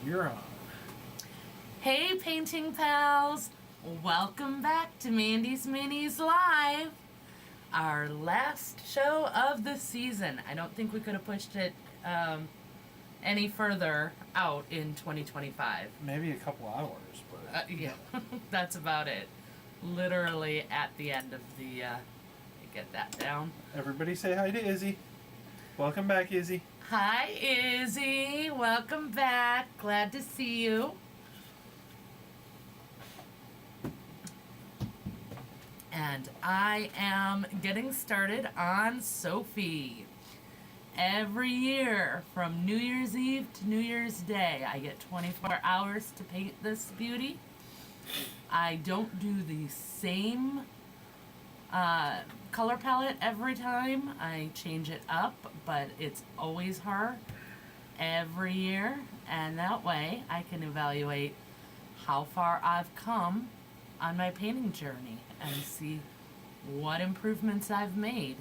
You're on. Hey, painting pals! Welcome back to Mandy's Minis Live, our last show of the season. I don't think we could have pushed it any further out in 2025. Maybe a couple hours, but Yeah, that's about it. Literally at the end of the. Get that down. Everybody say hi to Izzy. Welcome back, Izzy. Hi, Izzy. Welcome back. Glad to see you. And I am getting started on Sophie. Every year, from New Year's Eve to New Year's Day, I get 24 hours to paint this beauty. I don't do the same color palette every time. I change it up, but it's always her every year, and that way I can evaluate how far I've come on my painting journey and see what improvements I've made.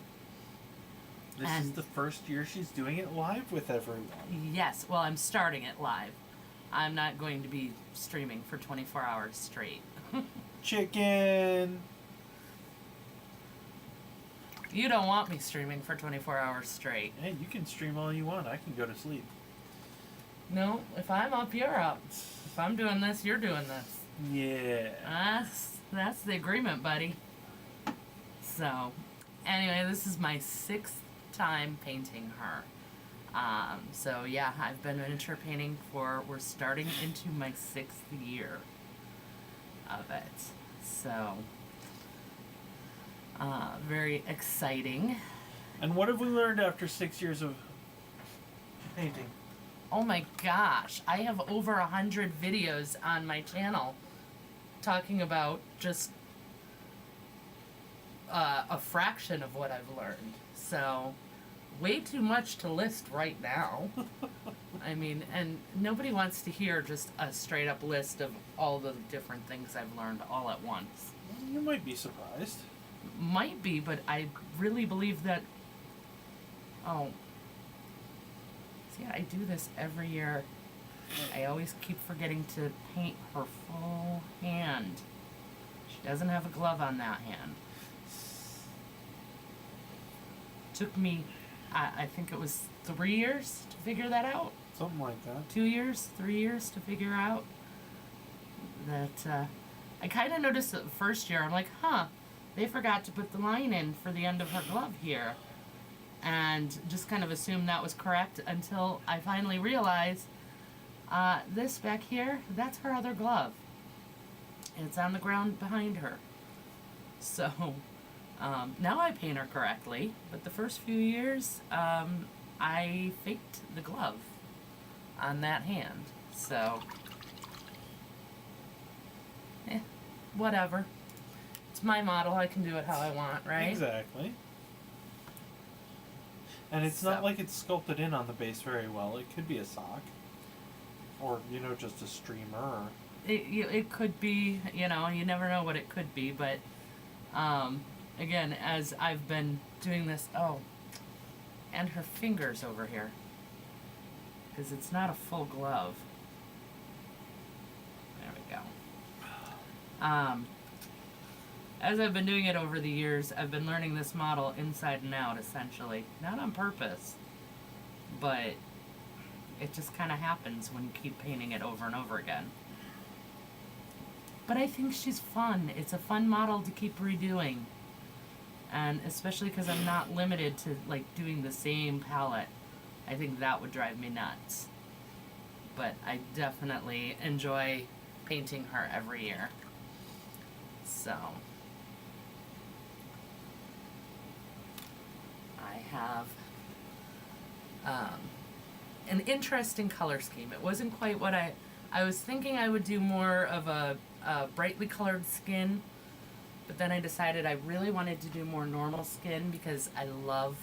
This is the first year she's doing it live with everyone. Yes, well, I'm starting it live. I'm not going to be streaming for 24 hours straight. Chicken! You don't want me streaming for 24 hours straight. Hey, you can stream all you want. I can go to sleep. No, if I'm up, you're up. If I'm doing this, you're doing this. Yeah. That's the agreement, buddy. So, anyway, this is my 6th time painting her. So yeah, I've been miniature painting we're starting into my 6th year of it. So, very exciting. And what have we learned after 6 years of painting? Oh my gosh, I have over 100 videos on my channel talking about just a fraction of what I've learned. So, way too much to list right now. I mean, and nobody wants to hear just a straight up list of all the different things I've learned all at once. You might be surprised. Might be, but I really believe that. Oh. See, I do this every year. I always keep forgetting to paint her full hand. She doesn't have a glove on that hand. Took me, I think it was 3 years to figure that out. Something like that. 2 years, 3 years to figure out that. I kind of noticed that the first year, I'm like, they forgot to put the line in for the end of her glove here. And just kind of assumed that was correct until I finally realized this back here, that's her other glove. It's on the ground behind her. So, now I paint her correctly, but the first few years, I faked the glove on that hand. So, whatever. It's my model, I can do it how I want, right? Exactly. And it's not like it's sculpted in on the base very well. It could be a sock. Or, just a streamer. It could be, you never know what it could be, but again, as I've been doing this, and her fingers over here, because it's not a full glove. There we go. As I've been doing it over the years, I've been learning this model inside and out, essentially. Not on purpose, but it just kind of happens when you keep painting it over and over again. But I think she's fun. It's a fun model to keep redoing. And especially because I'm not limited to, doing the same palette. I think that would drive me nuts. But I definitely enjoy painting her every year. So, I have an interesting color scheme. It wasn't quite what I was thinking. I would do more of a brightly colored skin, but then I decided I really wanted to do more normal skin because I love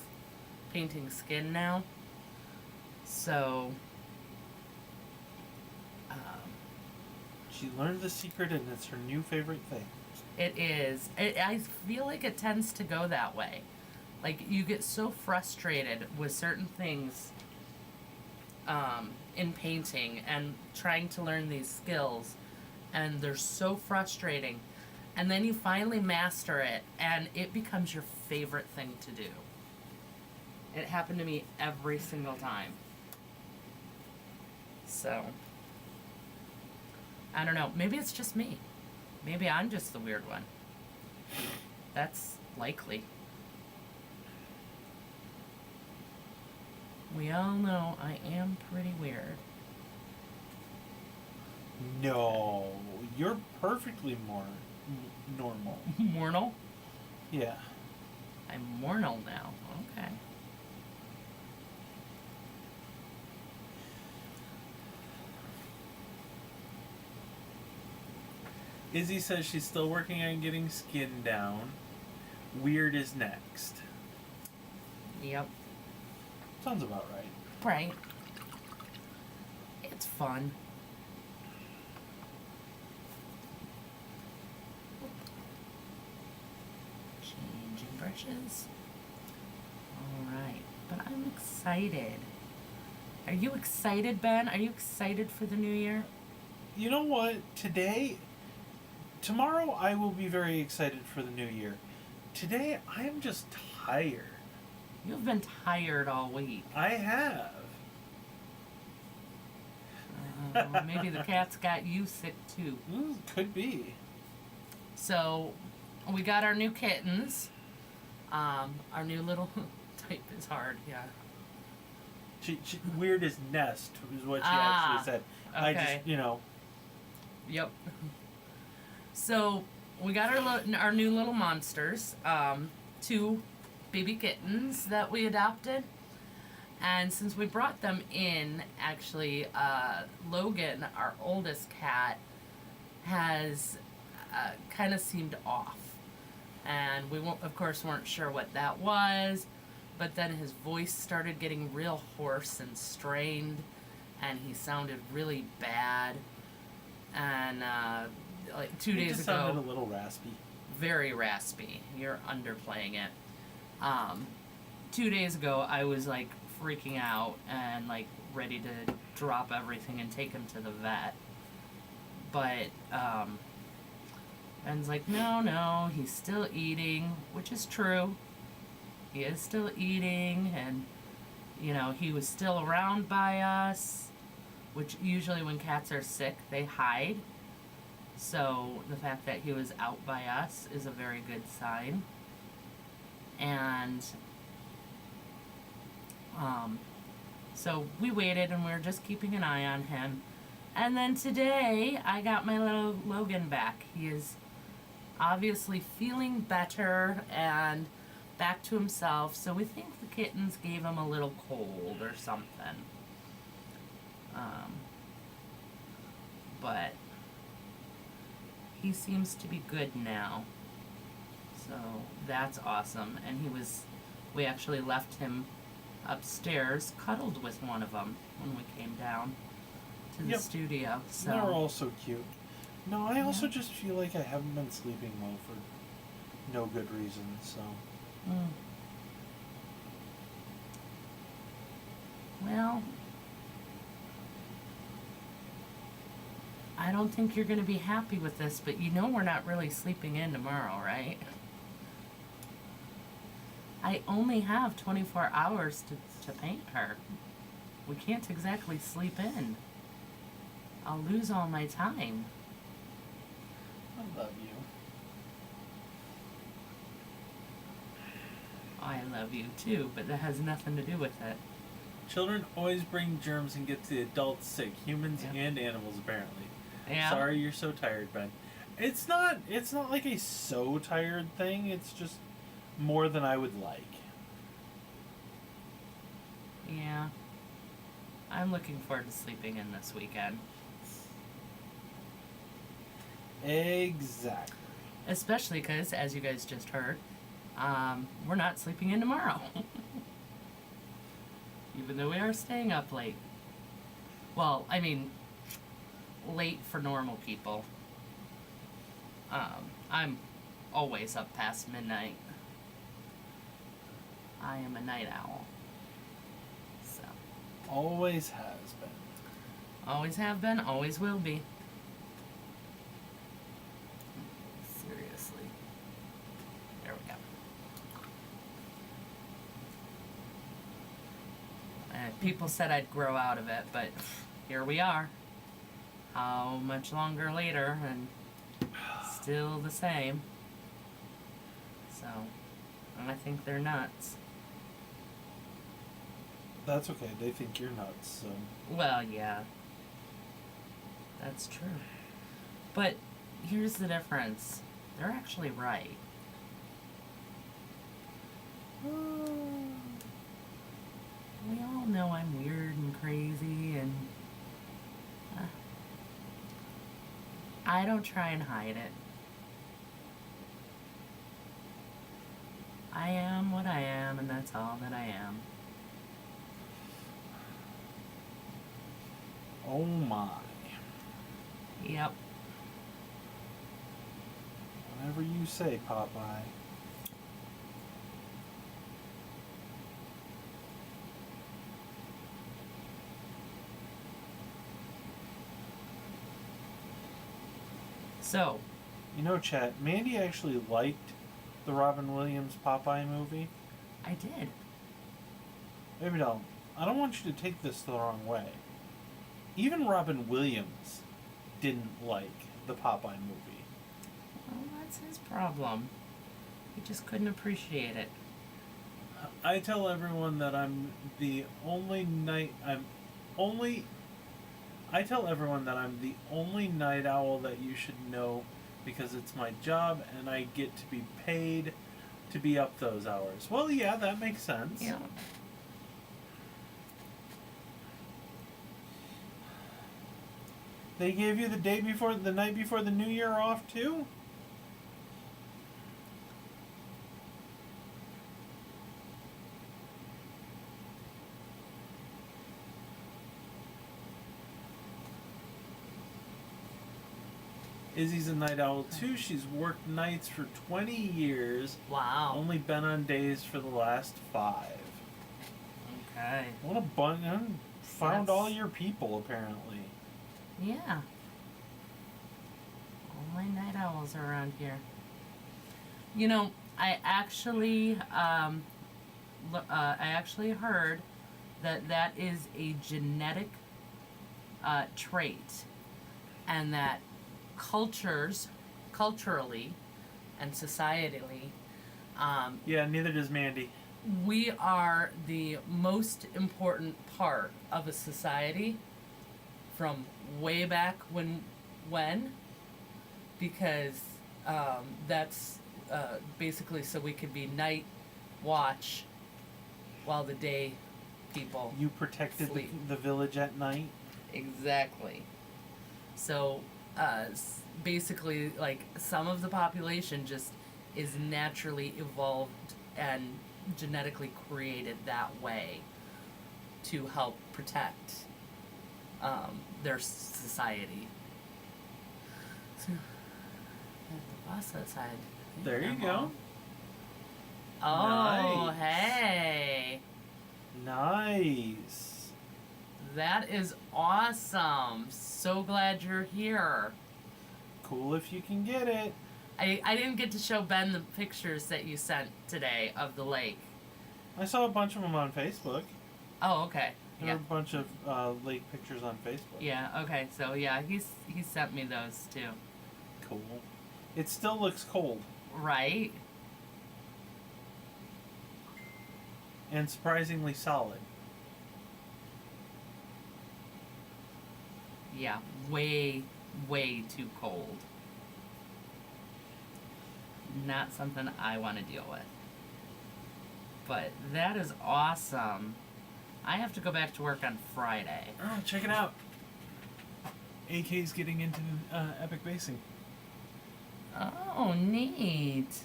painting skin now. So, she learned the secret and it's her new favorite thing. It is. I feel like it tends to go that way. Like, you get so frustrated with certain things in painting and trying to learn these skills, and they're so frustrating. And then you finally master it, and it becomes your favorite thing to do. It happened to me every single time. So, I don't know. Maybe it's just me. Maybe I'm just the weird one. That's likely. We all know I am pretty weird. No, you're perfectly more normal. Mortal? Yeah. I'm mortal now. Okay. Izzy says she's still working on getting skin down. Weird is next. Yep. Sounds about right. Right. It's fun. Changing brushes. Alright. But I'm excited. Are you excited, Ben? Are you excited for the new year? You know what? Tomorrow I will be very excited for the new year. Today I am just tired. You've been tired all week. I have. Maybe the cat's got you sick too. Could be. So, we got our new kittens. Our new little type is hard, yeah. She weird as nest is what she actually said. Okay. I just, Yep. So we got our new little monsters, 2 baby kittens that we adopted, and since we brought them in, actually, Logan, our oldest cat, has kind of seemed off, and we of course weren't sure what that was, but then his voice started getting real hoarse and strained, and he sounded really bad, and like 2 days ago, sounded a little raspy. Very raspy. You're underplaying it. 2 days ago, I was like freaking out and like ready to drop everything and take him to the vet. But Ben's like, no, he's still eating, which is true. He is still eating, and he was still around by us, which usually when cats are sick, they hide. So the fact that he was out by us is a very good sign. And so we waited, and we were just keeping an eye on him. And then today, I got my little Logan back. He is obviously feeling better and back to himself. So we think the kittens gave him a little cold or something. But he seems to be good now. So that's awesome. And we actually left him upstairs, cuddled with one of them when we came down to the studio. So they're all so cute. No, I also just feel like I haven't been sleeping well for no good reason, so. Well, I don't think you're going to be happy with this, but we're not really sleeping in tomorrow, right? I only have 24 hours to paint her. We can't exactly sleep in. I'll lose all my time. I love you. I love you too, but that has nothing to do with it. Children always bring germs and get the adults sick, humans and animals apparently. Yeah. Sorry you're so tired, Ben. It's not like a so tired thing, it's just more than I would like. Yeah. I'm looking forward to sleeping in this weekend. Exactly. Especially because, as you guys just heard, we're not sleeping in tomorrow. Even though we are staying up late. Well, I mean, late for normal people. I'm always up past midnight. I am a night owl. So. Always has been. Always have been, always will be. Seriously. There we go. People said I'd grow out of it, but here we are. How much longer later, and still the same. So, I think they're nuts. That's okay. They think you're nuts, so. Well, yeah. That's true. But here's the difference. They're actually right. We all know I'm weird and crazy, and I don't try and hide it. I am what I am, and that's all that I am. Oh my. Yep. Whatever you say, Popeye. So, You know, Chet, Mandy actually liked the Robin Williams Popeye movie. I did. Maybe don't. I don't want you to take this the wrong way. Even Robin Williams didn't like the Popeye movie. Well, that's his problem. He just couldn't appreciate it. I tell everyone that I'm the only night I tell everyone that I'm the only night owl that you should know because it's my job and I get to be paid to be up those hours. Well, yeah, that makes sense. Yeah. They gave you the night before the New Year off too? Izzy's a night owl too. She's worked nights for 20 years. Wow. Only been on days for the last 5. Okay. What a bunch. Found That's- all your people, apparently. Yeah. All my night owls are around here. You know, I actually heard that is a genetic trait, and that culturally and societally, Yeah, neither does Mandy. we are the most important part of a society from way back when because that's basically so we could be night watch while the day people You protected sleep. the village at night. Exactly. So basically, like, some of the population just is naturally evolved and genetically created that way to help protect their society. So, there's the bus outside. There you go. Oh, Nice. hey. Nice. That is awesome. So glad you're here. Cool if you can get it. I didn't get to show Ben the pictures that you sent today of the lake. I saw a bunch of them on Facebook. Oh, okay. There Yeah. were a bunch of lake pictures on Facebook. Yeah, okay. So, yeah, he sent me those too. Cool. It still looks cold Right? and surprisingly solid. Yeah, way, way too cold. Not something I want to deal with. But that is awesome. I have to go back to work on Friday. Oh, check it out. AK's getting into epic basing. Oh, neat.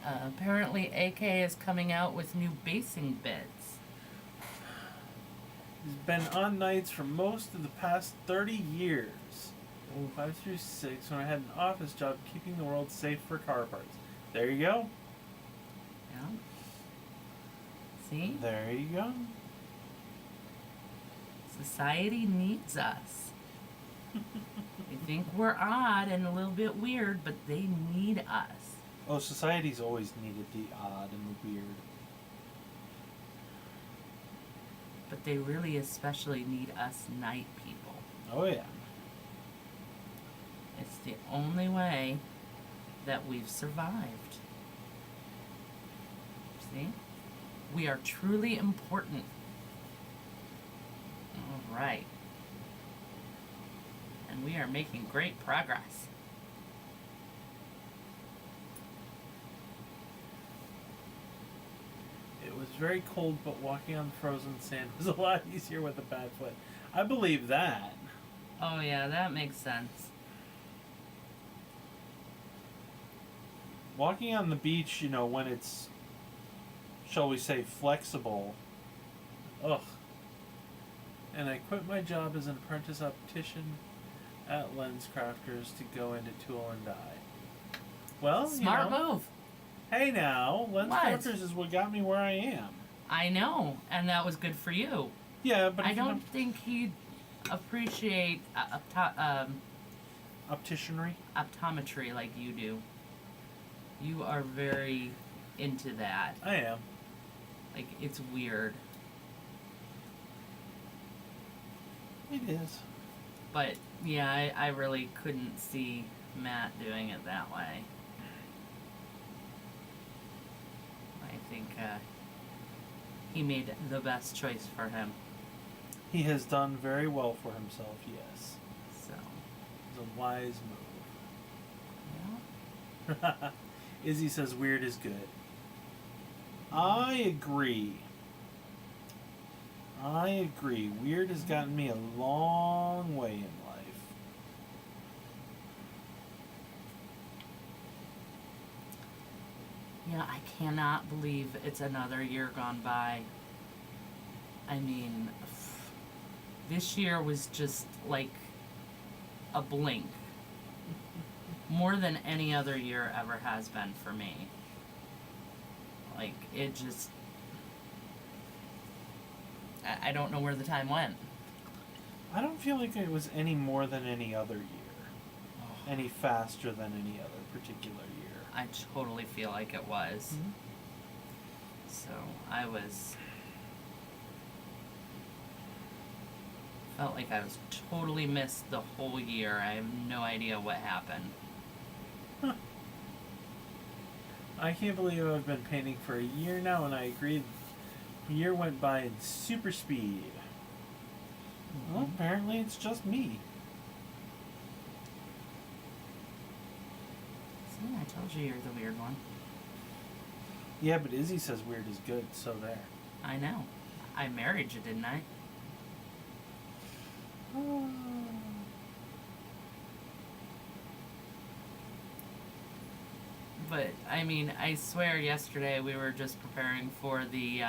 Apparently, AK is coming out with new basing bits. He's been on nights for most of the past 30 years. 5 through 6 when I had an office job keeping the world safe for car parts. There you go. Yeah. See? There you go. Society needs us. They think we're odd and a little bit weird, but they need us. Oh, society's always needed the odd and the weird. But they really especially need us night people. Oh, yeah. It's the only way that we've survived. See? We are truly important. All right. And we are making great progress. It was very cold, but walking on frozen sand was a lot easier with a bad foot. I believe that. Oh, yeah, that makes sense. Walking on the beach, when it's, shall we say, flexible. Ugh. And I quit my job as an apprentice optician at Lens Crafters to go into tool and die. Well, Smart move. Hey now, Lens What? Crafters is what got me where I am. I know, and that was good for you. Yeah, but I don't think he'd appreciate opticianry. optometry like you do. You are very into that. I am. Like, it's weird. It is. But, yeah, I really couldn't see Matt doing it that way. I think he made the best choice for him. He has done very well for himself, yes. So, It's a wise move. yeah. Izzy says weird is good. I agree. Weird has gotten me a long way in life. Yeah, I cannot believe it's another year gone by. I mean, this year was just like a blink. More than any other year ever has been for me. Like, it just... I don't know where the time went. I don't feel like it was any more than any other year. Any faster than any other particular year. I totally feel like it was. Mm-hmm. So, I was... felt like I was totally missed the whole year. I have no idea what happened. Huh. I can't believe I've been painting for a year now, and I agree. The year went by in super speed. Mm-hmm. Well, apparently it's just me. See, I told you you're the weird one. Yeah, but Izzy says weird is good, so there. I know. I married you, didn't I? But, I mean, I swear yesterday we were just preparing for the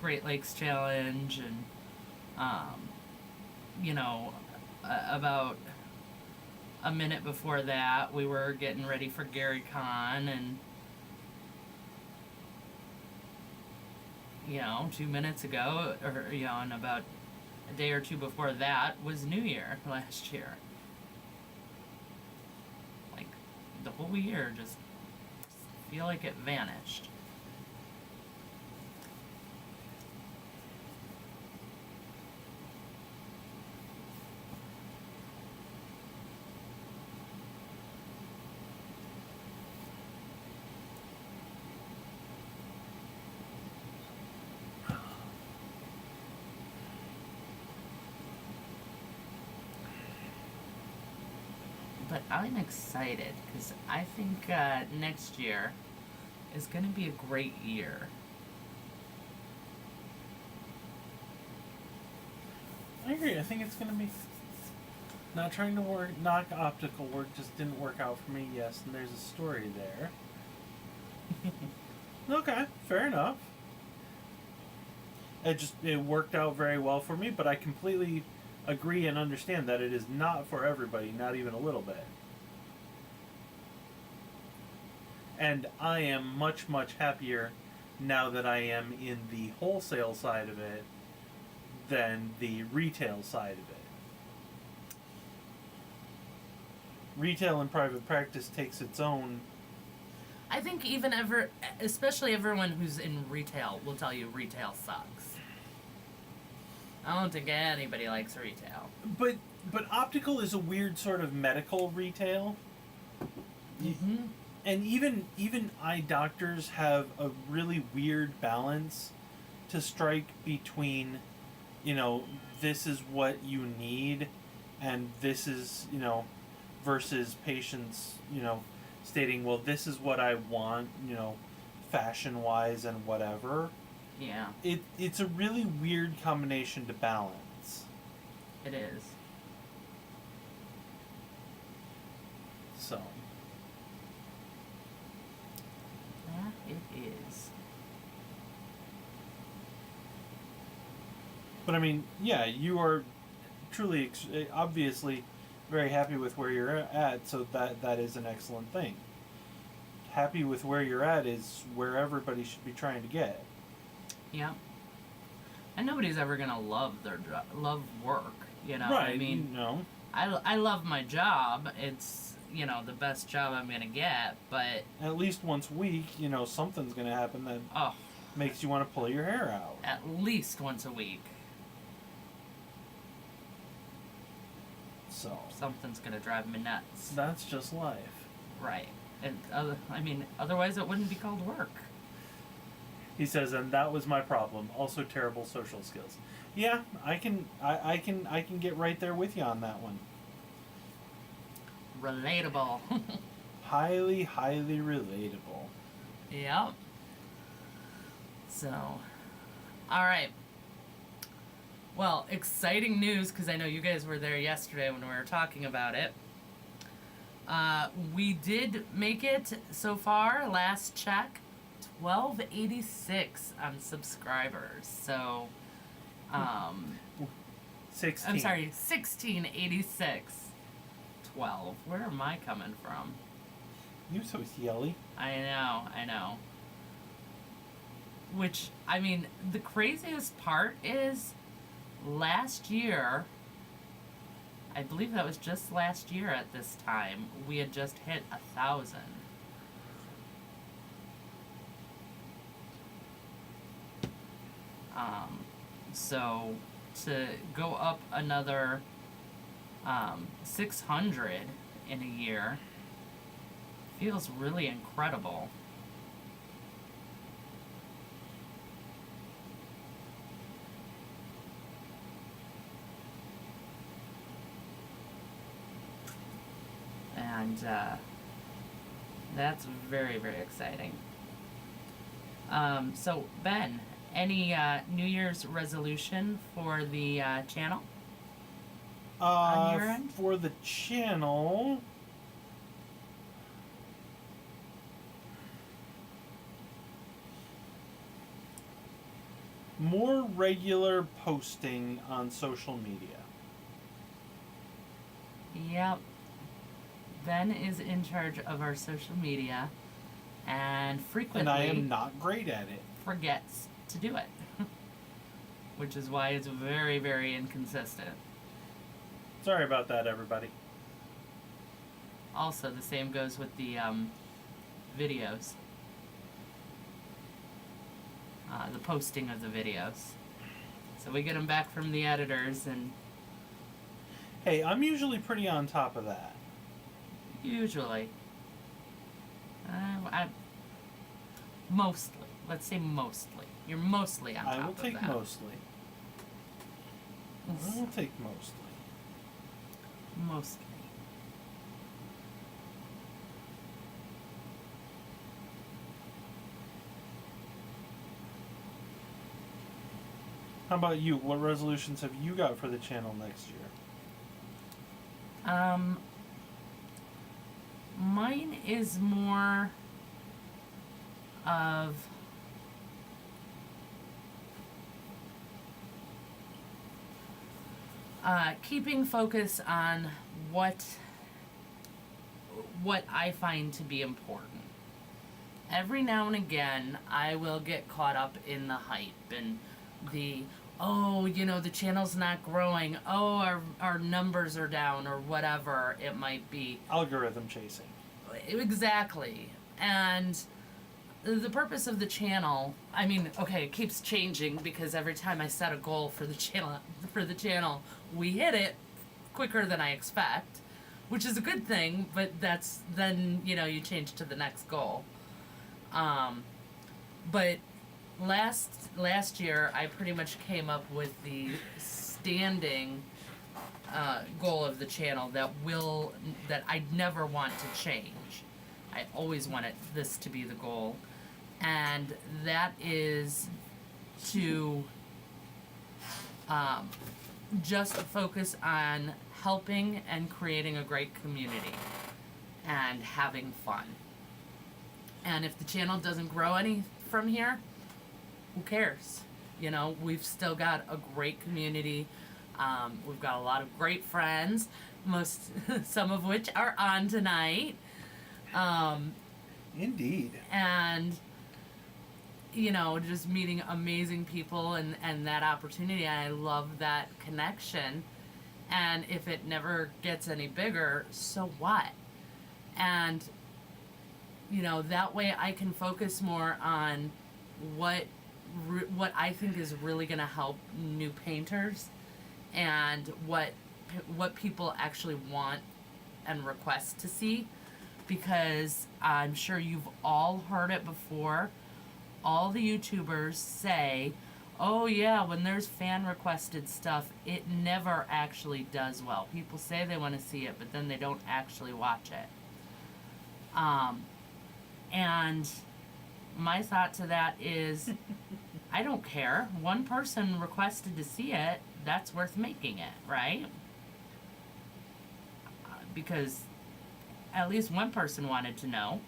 Great Lakes Challenge and, about a minute before that we were getting ready for Gary Con and, 2 minutes ago, and about a day or two before that was New Year last year. Like, the whole year just feel like it vanished. But I'm excited because I think next year is going to be a great year. I agree. I think it's going to be... Not trying to knock optical work just didn't work out for me, yes, and there's a story there. Okay, fair enough. It worked out very well for me, but I completely agree and understand that it is not for everybody, not even a little bit. And I am much, much happier now that I am in the wholesale side of it than the retail side of it. Retail and private practice takes its own. I think especially everyone who's in retail will tell you retail sucks. I don't think anybody likes retail. But optical is a weird sort of medical retail. Mm-hmm. And even eye doctors have a really weird balance to strike between, this is what you need, and this is, versus patients, stating, well, this is what I want, fashion wise and whatever. Yeah. It's a really weird combination to balance. It is. So. Yeah, it is. But I mean, yeah, you are truly, obviously, very happy with where you're at, so that is an excellent thing. Happy with where you're at is where everybody should be trying to get. Yeah. And nobody's ever gonna love love work, Right, I mean, I love my job. It's, the best job I'm gonna get, but at least once a week, something's gonna happen that makes you want to pull your hair out. At least once a week. So something's gonna drive me nuts. That's just life. Right. And otherwise it wouldn't be called work. He says, and that was my problem. Also terrible social skills. Yeah, I can get right there with you on that one. Relatable. Highly, highly relatable. Yep. So, all right. Well, exciting news, because I know you guys were there yesterday when we were talking about it. We did make it so far, last check, 1286 on subscribers. So, 16. I'm sorry, 1686. 12. Where am I coming from? You're so yelly. I know. Which, I mean, the craziest part is last year, I believe that was just last year at this time, we had just hit 1,000. So to go up another 600 in a year feels really incredible. And that's very, very exciting. So, Ben, any New Year's resolution for the channel? On your end? For the channel, more regular posting on social media. Yep. Ben is in charge of our social media and frequently And I am not great at it. forgets to do it. Which is why it's very, very inconsistent. Sorry about that, everybody. Also, the same goes with the videos. The posting of the videos. So we get them back from the editors and... Hey, I'm usually pretty on top of that. Usually. Mostly. Let's say mostly. You're mostly on top of that. I will take mostly. I will take mostly. Mostly. How about you? What resolutions have you got for the channel next year? Mine is more of keeping focus on what I find to be important. every now and again, I will get caught up in the hype and the, oh, the channel's not growing. Oh, our numbers are down or whatever it might be. Algorithm chasing. Exactly. And the purpose of the channel, I mean, okay, it keeps changing because every time I set a goal for the channel, we hit it quicker than I expect, which is a good thing, but that's then, you change to the next goal. But last year I pretty much came up with the standing goal of the channel that I never want to change. I always wanted this to be the goal, and that is to just focus on helping and creating a great community and having fun. And if the channel doesn't grow any from here, who cares? We've still got a great community. We've got a lot of great friends, some of which are on tonight. Indeed. And, just meeting amazing people and that opportunity. I love that connection. And if it never gets any bigger, so what? And, that way I can focus more on what I think is really going to help new painters and what people actually want and request to see, because I'm sure you've all heard it before. All the YouTubers say, oh yeah, when there's fan requested stuff, it never actually does well. People say they want to see it, but then they don't actually watch it. And my thought to that is, I don't care. One person requested to see it, that's worth making it, right? Because at least one person wanted to know.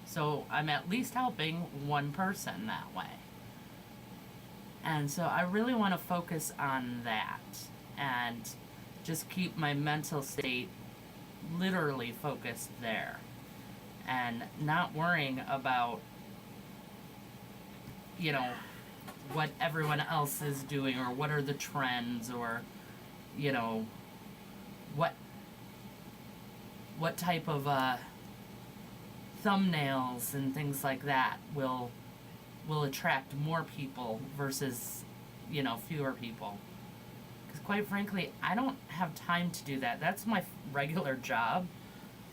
So I'm at least helping one person that way. And so I really want to focus on that and just keep my mental state literally focused there and not worrying about, what everyone else is doing or what are the trends or, what type of thumbnails and things like that will attract more people versus, fewer people. Because quite frankly, I don't have time to do that. That's my regular job.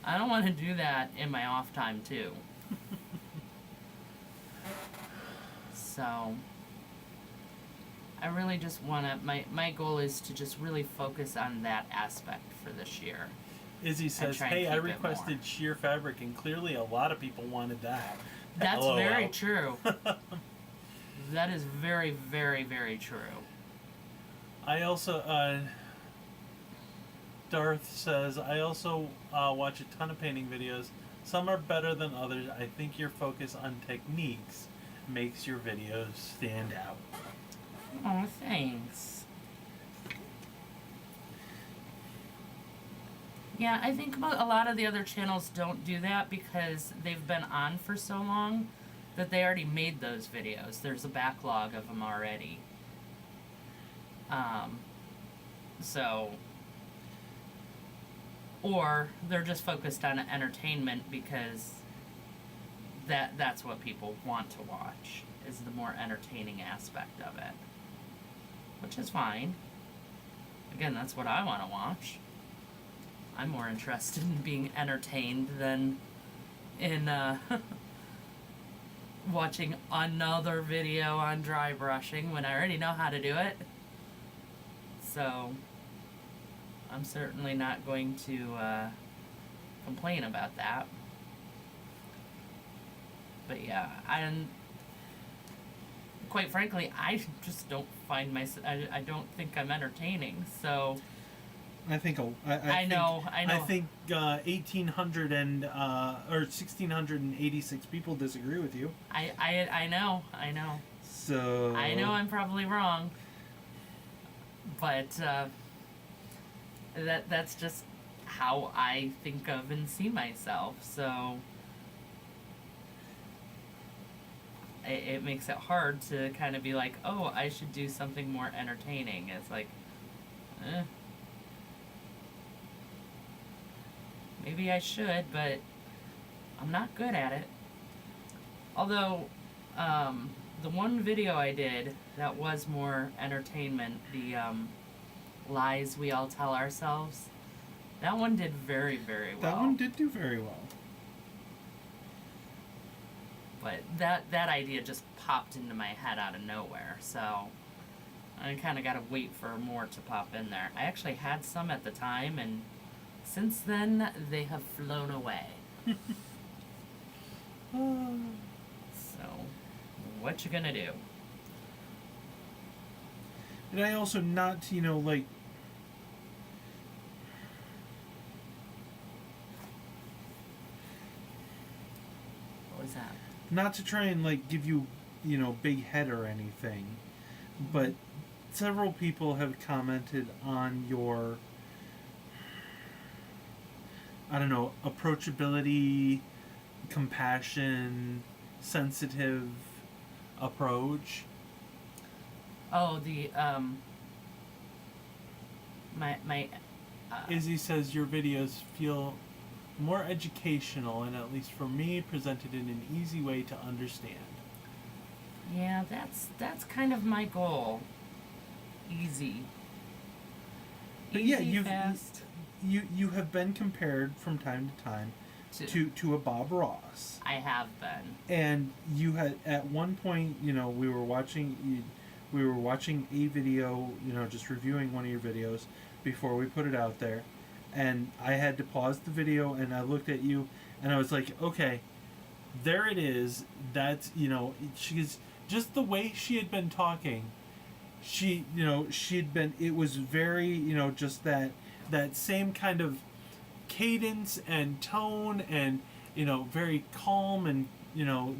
I don't want to do that in my off time too. So I really just want to, my goal is to just really focus on that aspect for this year. Izzy says, hey, I requested sheer fabric, and clearly a lot of people wanted that. That's very true. That is very, very, very true. I also, Darth says, I also watch a ton of painting videos. Some are better than others. I think your focus on techniques makes your videos stand out. Oh, thanks. Yeah, I think a lot of the other channels don't do that because they've been on for so long that they already made those videos. There's a backlog of them already. Or they're just focused on entertainment because that's what people want to watch, is the more entertaining aspect of it. Which is fine. Again, that's what I want to watch. I'm more interested in being entertained than in watching another video on dry brushing when I already know how to do it. So I'm certainly not going to complain about that. But yeah, quite frankly, I just don't find myself. I don't think I'm entertaining. So I think I know. I think 1,800 and or 1,686 people disagree with you. I know. So I know I'm probably wrong, but that's just how I think of and see myself. So it makes it hard to kind of be like, oh, I should do something more entertaining. It's like, maybe I should, but I'm not good at it. Although, the one video I did that was more entertainment, the lies we all tell ourselves, that one did very, very well. That one did do very well. But that idea just popped into my head out of nowhere, so I kind of got to wait for more to pop in there. I actually had some at the time, and since then they have flown away. So, what you gonna do? And I also not, like, What was that? not to try and, like, give you, big head or anything, but several people have commented on your, I don't know, approachability, compassion, sensitive approach. Oh, the my Izzy says your videos feel more educational and, at least for me, presented in an easy way to understand. yeah, that's kind of my goal. Easy. But Easy, yeah, fast. you have been compared from time to time to a Bob Ross. I have been. And you had at one point, we were watching a video, just reviewing one of your videos before we put it out there, and I had to pause the video and I looked at you and I was like, okay, there it is. That's, she's just the way she had been talking. She'd been, it was very, just that same kind of cadence and tone and, very calm and,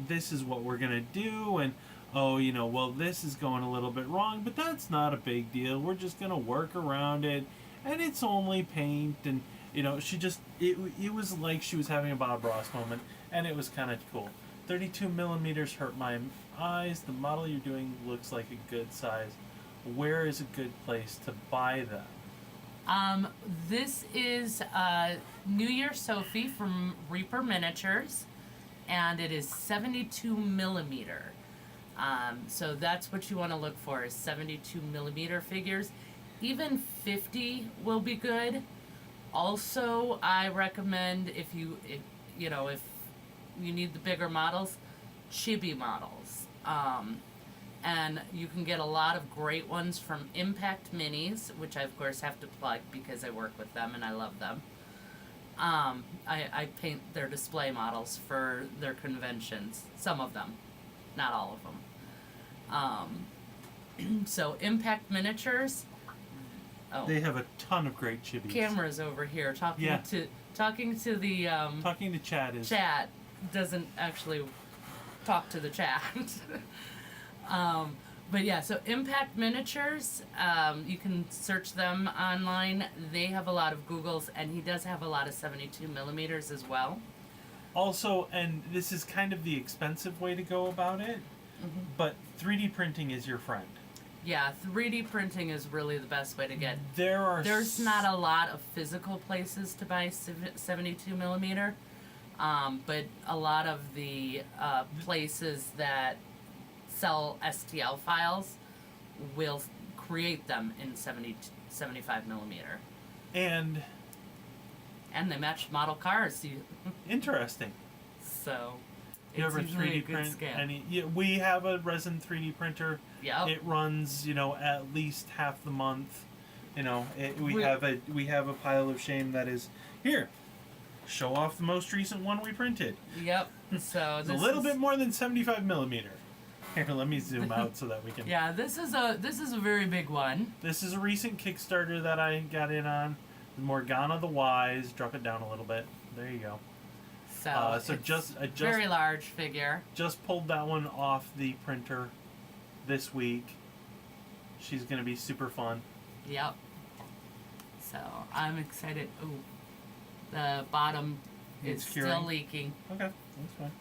this is what we're going to do. And, oh, well, this is going a little bit wrong, but that's not a big deal. We're just going to work around it. And it's only paint. And, she just, it was like she was having a Bob Ross moment. And it was kind of cool. 32 millimeters hurt my eyes. The model you're doing looks like a good size. Where is a good place to buy them? This is New Year Sophie from Reaper Miniatures, and it is 72 millimeter. So that's what you want to look for, is 72 millimeter figures. Even 50 will be good. Also, I recommend if you need the bigger models, chibi models. And you can get a lot of great ones from Impact Minis, which I of course have to plug because I work with them and I love them. I paint their display models for their conventions. Some of them, not all of them. So Impact Miniatures. Oh, They have a ton of great chibis. Camera's over here talking Yeah. to the Talking to Chad is... chat doesn't actually talk to the chat. But yeah, so Impact Miniatures, you can search them online. They have a lot of Googles, and he does have a lot of 72 millimeters as well. Also, and this is kind of the expensive way to go about it, but 3D printing is your friend. Yeah, 3D printing is really the best way to get. There's not a lot of physical places to buy 72 millimeter, but a lot of the places that sell STL files will create them in 75 millimeter. And they match model cars. interesting. So You ever it's usually 3D a good print scale. any? Yeah, we have a resin 3D printer. Yep. It runs, at least half the month. We have a pile of shame that is here. Show off the most recent one we printed. Yep. So It's a little bit more than 75 millimeter. Here, let me zoom out so that we can. Yeah, this is a very big one. This is a recent Kickstarter that I got in on. Morgana the Wise. Drop it down a little bit. There you go. So I very large figure. just pulled that one off the printer this week. She's gonna be super fun. Yep. So I'm excited. Ooh, the bottom It's is curing. still leaking. Okay, that's fine.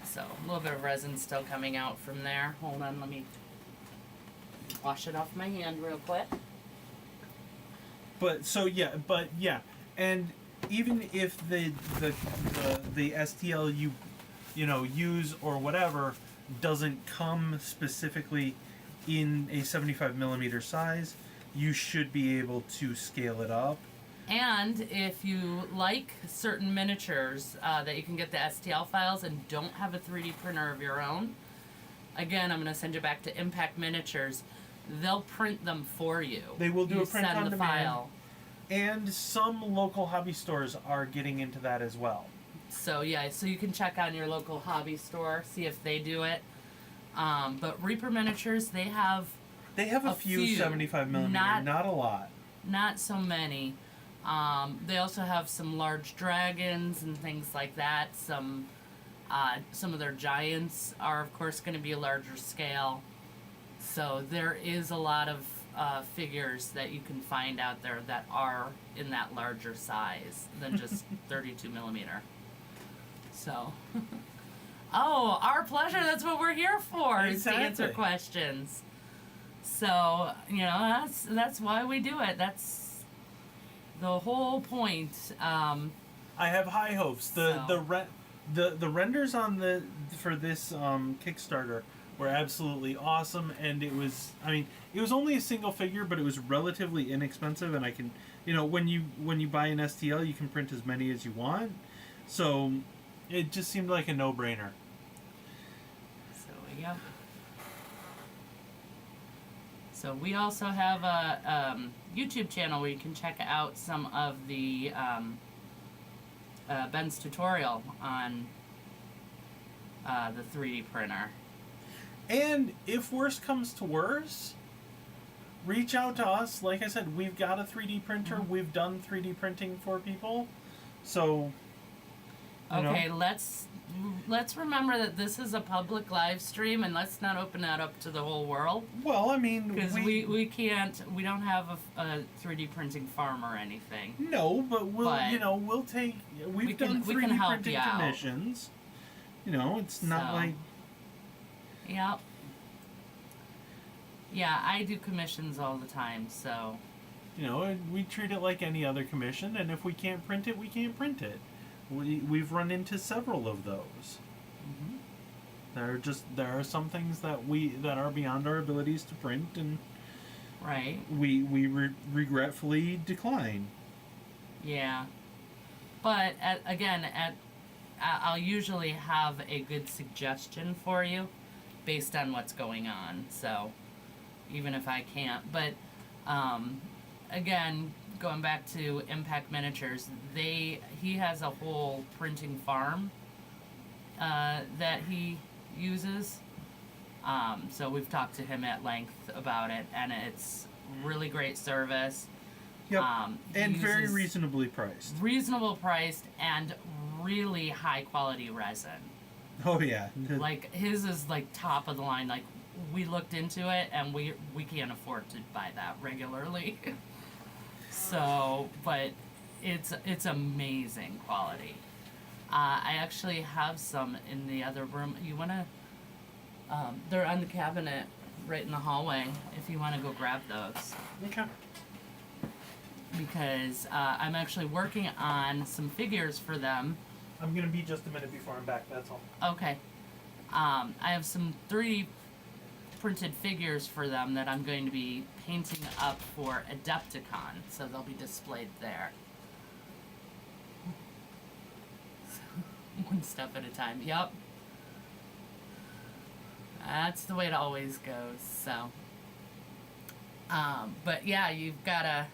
So a little bit of resin still coming out from there. Hold on, let me wash it off my hand real quick. But yeah, and even if the STL you use or whatever doesn't come specifically in a 75 millimeter size, you should be able to scale it up. And if you like certain miniatures that you can get the STL files and don't have a 3D printer of your own, again, I'm going to send you back to Impact Miniatures. They'll print them for you. They will do you a print send on the demand. file. And some local hobby stores are getting into that as well. So yeah, so you can check on your local hobby store, see if they do it. But Reaper Miniatures, they have a few 75 millimeter, not a lot. Not so many. They also have some large dragons and things like that. Some of their giants are, of course, going to be a larger scale. So there is a lot of figures that you can find out there that are in that larger size than just 32 millimeter. So, oh, our pleasure. That's what we're here for, is to answer questions. So, that's why we do it. That's the whole point. I have high hopes. The renders for this Kickstarter were absolutely awesome, and it was only a single figure, but it was relatively inexpensive, and I can, when you buy an STL, you can print as many as you want, so it just seemed like a no-brainer. So yeah. So we also have a YouTube channel where you can check out some of the Ben's tutorial on the 3D printer. And if worse comes to worse, reach out to us. Like I said, we've got a 3D printer. Mm-hmm. We've done 3D printing for people. So, okay, let's remember that this is a public live stream, and let's not open that up to the whole world. Well, I mean, because we don't have a 3D printing farm or anything. No, but we've done 3D printing commissions. It's not like. Yep. Yeah, I do commissions all the time, so. We treat it like any other commission, and if we can't print it, we can't print it. We've run into several of those. Mm-hmm. There are some things that are beyond our abilities to print, and right. We regretfully decline. Yeah, but I'll usually have a good suggestion for you, based on what's going on. So, even if I can't, but again, going back to Impact Miniatures, he has a whole printing farm that he uses. So we've talked to him at length about it, and it's really great service. Yep. And very reasonably priced. Reasonable priced and really high quality resin. Oh yeah. Like his is like top of the line. Like we looked into it and we can't afford to buy that regularly. So, but it's amazing quality. I actually have some in the other room. You wanna? They're on the cabinet right in the hallway. If you wanna go grab those. Okay. Because I'm actually working on some figures for them. I'm going to be just a minute before I'm back, that's all. Okay. I have some 3D printed figures for them that I'm going to be painting up for Adepticon, so they'll be displayed there. One step at a time, yep. That's the way it always goes, so. But yeah, you've got to...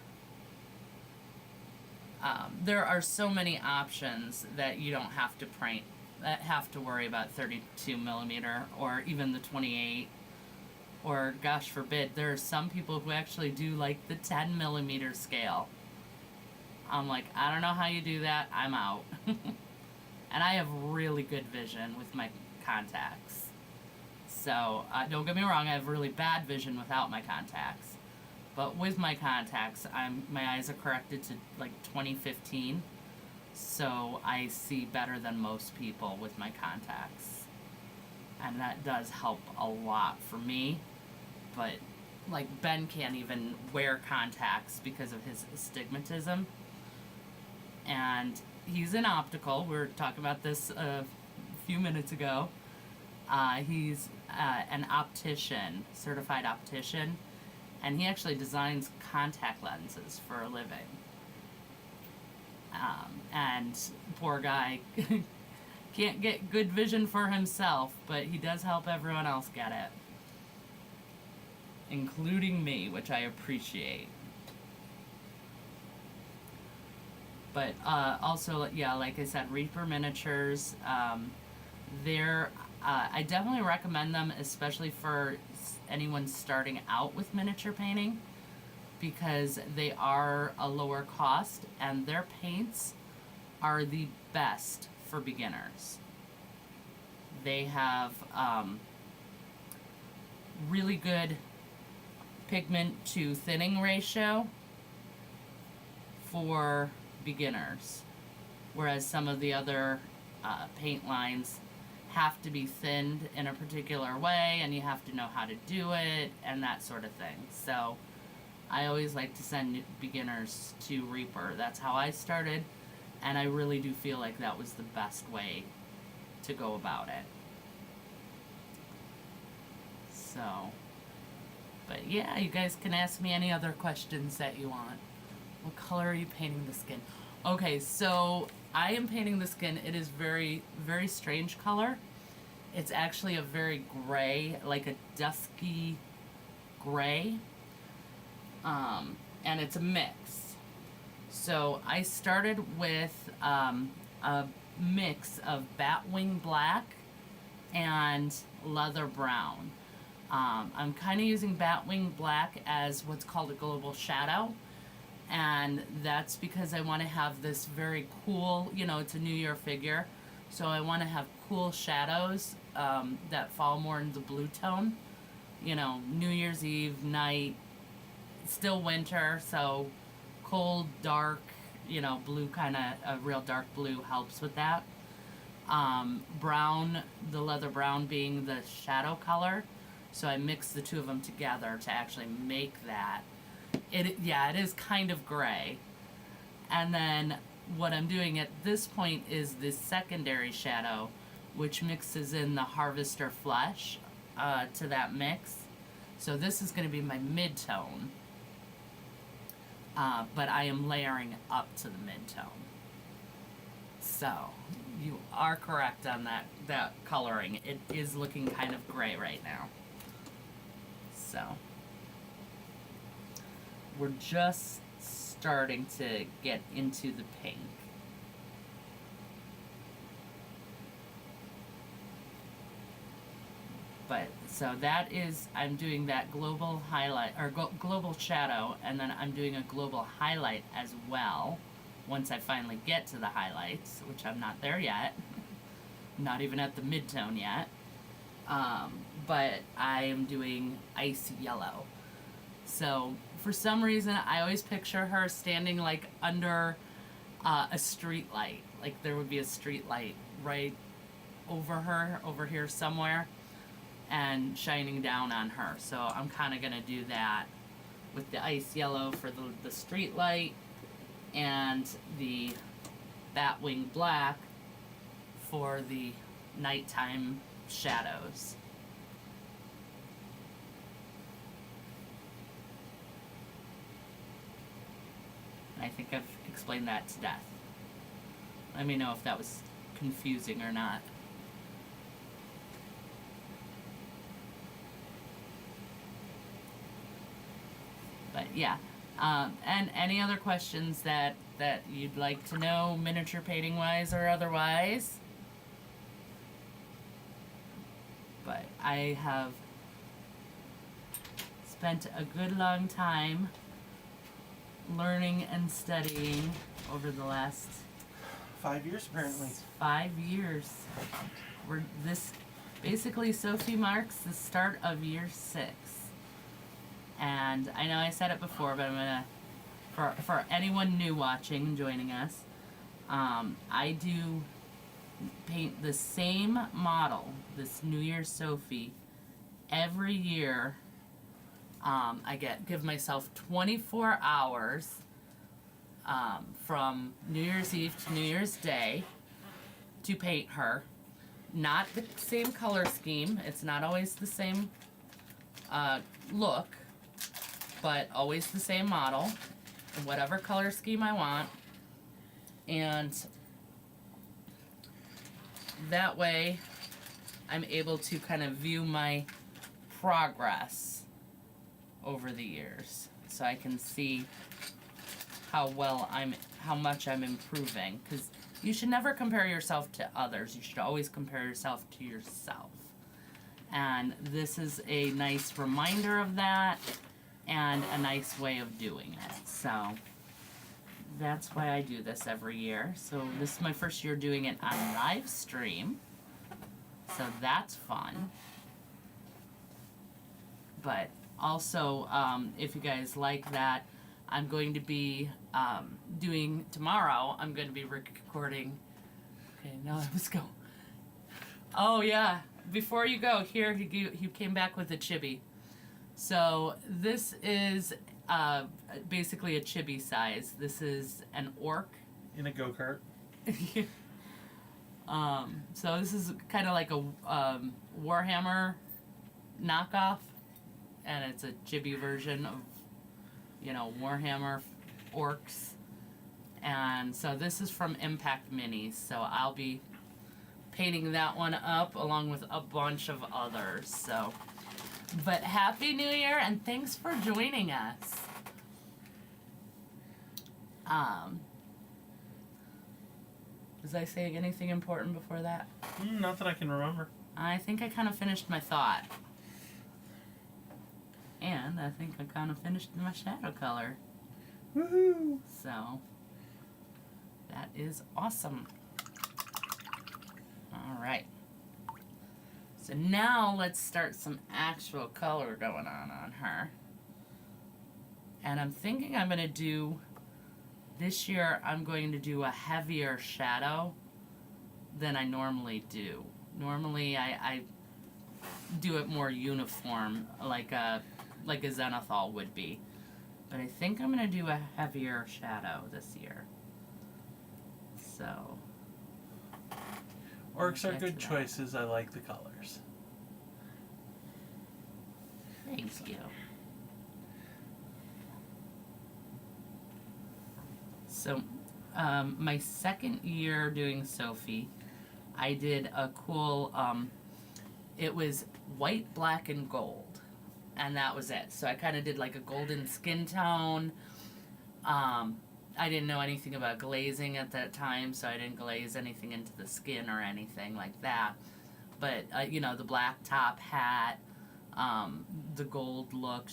there are so many options that you don't have to print, that have to worry about 32 millimeter or even the 28, or gosh forbid, there are some people who actually do like the 10 millimeter scale. I'm like, I don't know how you do that, I'm out. And I have really good vision with my contacts. So, don't get me wrong, I have really bad vision without my contacts. But with my contacts, my eyes are corrected to like 20/15, so I see better than most people with my contacts. and that does help a lot for me. But like Ben can't even wear contacts because of his astigmatism, and he's in optical. We were talking about this a few minutes ago. He's an optician, certified optician, and he actually designs contact lenses for a living. And poor guy can't get good vision for himself, but he does help everyone else get it, including me, which I appreciate. But also, yeah, like I said, Reaper miniatures. They're I definitely recommend them, especially for anyone starting out with miniature painting, because they are a lower cost and their paints are the best for beginners. They have really good pigment to thinning ratio for beginners, whereas some of the other paint lines have to be thinned in a particular way, and you have to know how to do it and that sort of thing. So I always like to send beginners to Reaper. That's how I started, and I really do feel like that was the best way to go about it. So, but yeah, you guys can ask me any other questions that you want. What color are you painting the skin? Okay, so I am painting the skin. It is very, very strange color. It's actually a very gray, like a dusky gray. And it's a mix. So I started with a mix of batwing black and leather brown. I'm kind of using batwing black as what's called a global shadow. And that's because I want to have this very cool, it's a New Year figure. So I want to have cool shadows that fall more in the blue tone. New Year's Eve night, still winter, so cold, dark, blue kind of, a real dark blue helps with that. Brown, the leather brown being the shadow color. So I mix the two of them together to actually make that. It is kind of gray. And then what I'm doing at this point is the secondary shadow, which mixes in the harvester flesh to that mix. So this is going to be my mid-tone. But I am layering up to the mid-tone. So you are correct on that coloring. It is looking kind of gray right now. So we're just starting to get into the pink. But so that is, I'm doing that global highlight or global shadow, and then I'm doing a global highlight as well once I finally get to the highlights, which I'm not there yet. Not even at the mid-tone yet. But I am doing ice yellow. So for some reason, I always picture her standing like under a street light. Like there would be a street light right over her, over here somewhere, and shining down on her. So I'm kind of going to do that with the ice yellow for the street light and the batwing black for the nighttime shadows. I think I've explained that to death. Let me know if that was confusing or not. But yeah, and any other questions that you'd like to know, miniature painting wise or otherwise? But I have spent a good long time learning and studying over the last 5 years apparently. 5 years. Basically Sophie marks the start of year 6. And I know I said it before, but I'm gonna, for anyone new watching and joining us, I do paint the same model, this New Year's Sophie, every year. I give myself 24 hours from New Year's Eve to New Year's Day to paint her. Not the same color scheme. It's not always the same look, but always the same model, whatever color scheme I want. And that way I'm able to kind of view my progress over the years, so I can see how much I'm improving, because you should never compare yourself to others. You should always compare yourself to yourself. And this is a nice reminder of that and a nice way of doing it. So that's why I do this every year. So this is my first year doing it on live stream. So that's fun. But also, if you guys like that, I'm going to be doing tomorrow. I'm going to be recording. Okay, now let's go. Oh yeah, before you go, here he came back with a chibi. So this is basically a chibi size. This is an orc in a go-kart. So this is kind of like a Warhammer knockoff, and it's a chibi version of, you know, Warhammer orcs. And so this is from Impact Minis, so I'll be painting that one up along with a bunch of others. So, but Happy New Year and thanks for joining us. Was I saying anything important before that? Not that I can remember. I think I kind of finished my thought. And I think I kind of finished my shadow color. Woohoo! So, that is awesome. Alright. So now let's start some actual color going on her. And I'm thinking I'm going to do, this year I'm going to do a heavier shadow than I normally do. Normally I do it more uniform, like a Zenithal would be. But I think I'm going to do a heavier shadow this year. So. Orcs are good choices. I like the colors. Thank you. So, my second year doing Sophie, I did a cool, it was white, black, and gold. And that was it. So I kind of did like a golden skin tone. I didn't know anything about glazing at that time, so I didn't glaze anything into the skin or anything like that. But, you know, the black top hat, the gold look,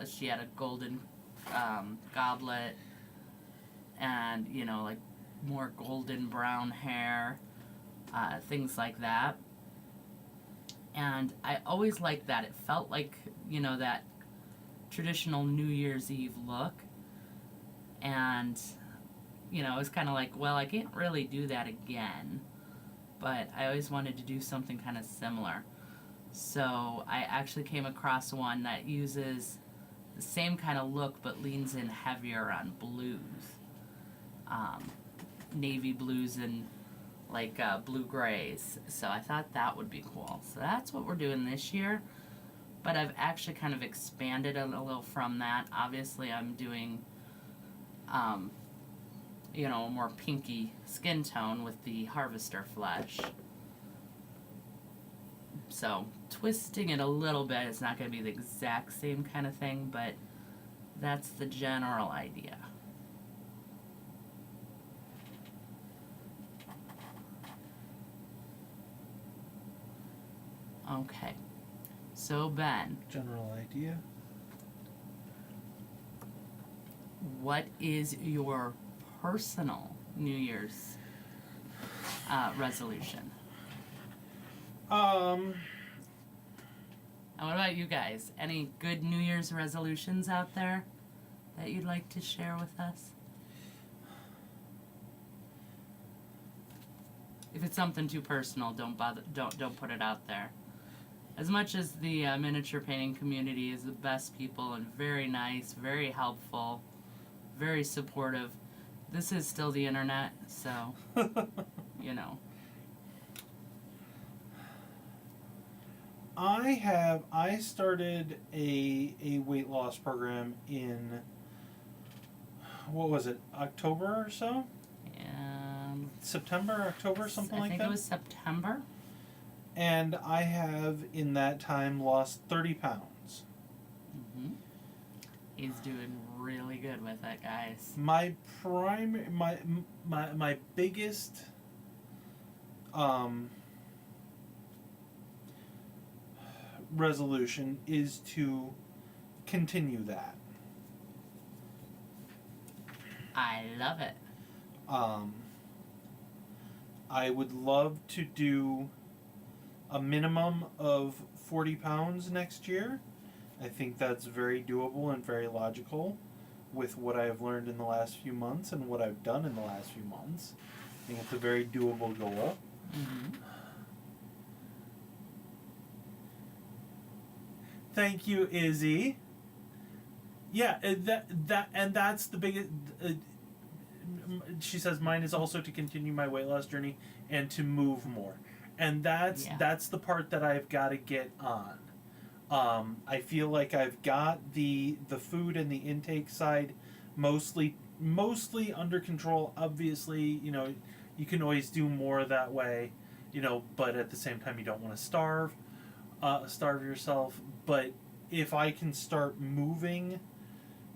she had a golden goblet, and, you know, like more golden brown hair, things like that. And I always liked that. It felt like, you know, that traditional New Year's Eve look. And, you know, it was kind of like, well, I can't really do that again. But I always wanted to do something kind of similar. So I actually came across one that uses the same kind of look but leans in heavier on blues. Navy blues and like blue grays. So I thought that would be cool. So that's what we're doing this year. But I've actually kind of expanded a little from that. Obviously I'm doing you know, a more pinky skin tone with the harvester flesh. So twisting it a little bit, it's not going to be the exact same kind of thing, but that's the general idea. Okay, so Ben. General idea. What is your personal New Year's resolution? And what about you guys? Any good New Year's resolutions out there that you'd like to share with us? if it's something too personal, don't bother. Don't put it out there. As much as the miniature painting community is the best people and very nice, very helpful, very supportive, this is still the internet, so you know. I started a weight loss program in, what was it, October or so? September, October, something like that? I think it was September. And I have, in that time, lost 30 pounds. Mm-hmm. He's doing really good with it, guys. My biggest resolution is to continue that. I love it. I would love to do a minimum of 40 pounds next year. I think that's very doable and very logical with what I have learned in the last few months and what I've done in the last few months. I think it's a very doable goal. Mm-hmm. Thank you, Izzy. Yeah, that's the biggest. She says mine is also to continue my weight loss journey and to move more, and that's the part that I've got to get on. I feel like I've got the food and the intake side mostly under control. Obviously, you can always do more that way, but at the same time you don't want to starve yourself. But if I can start moving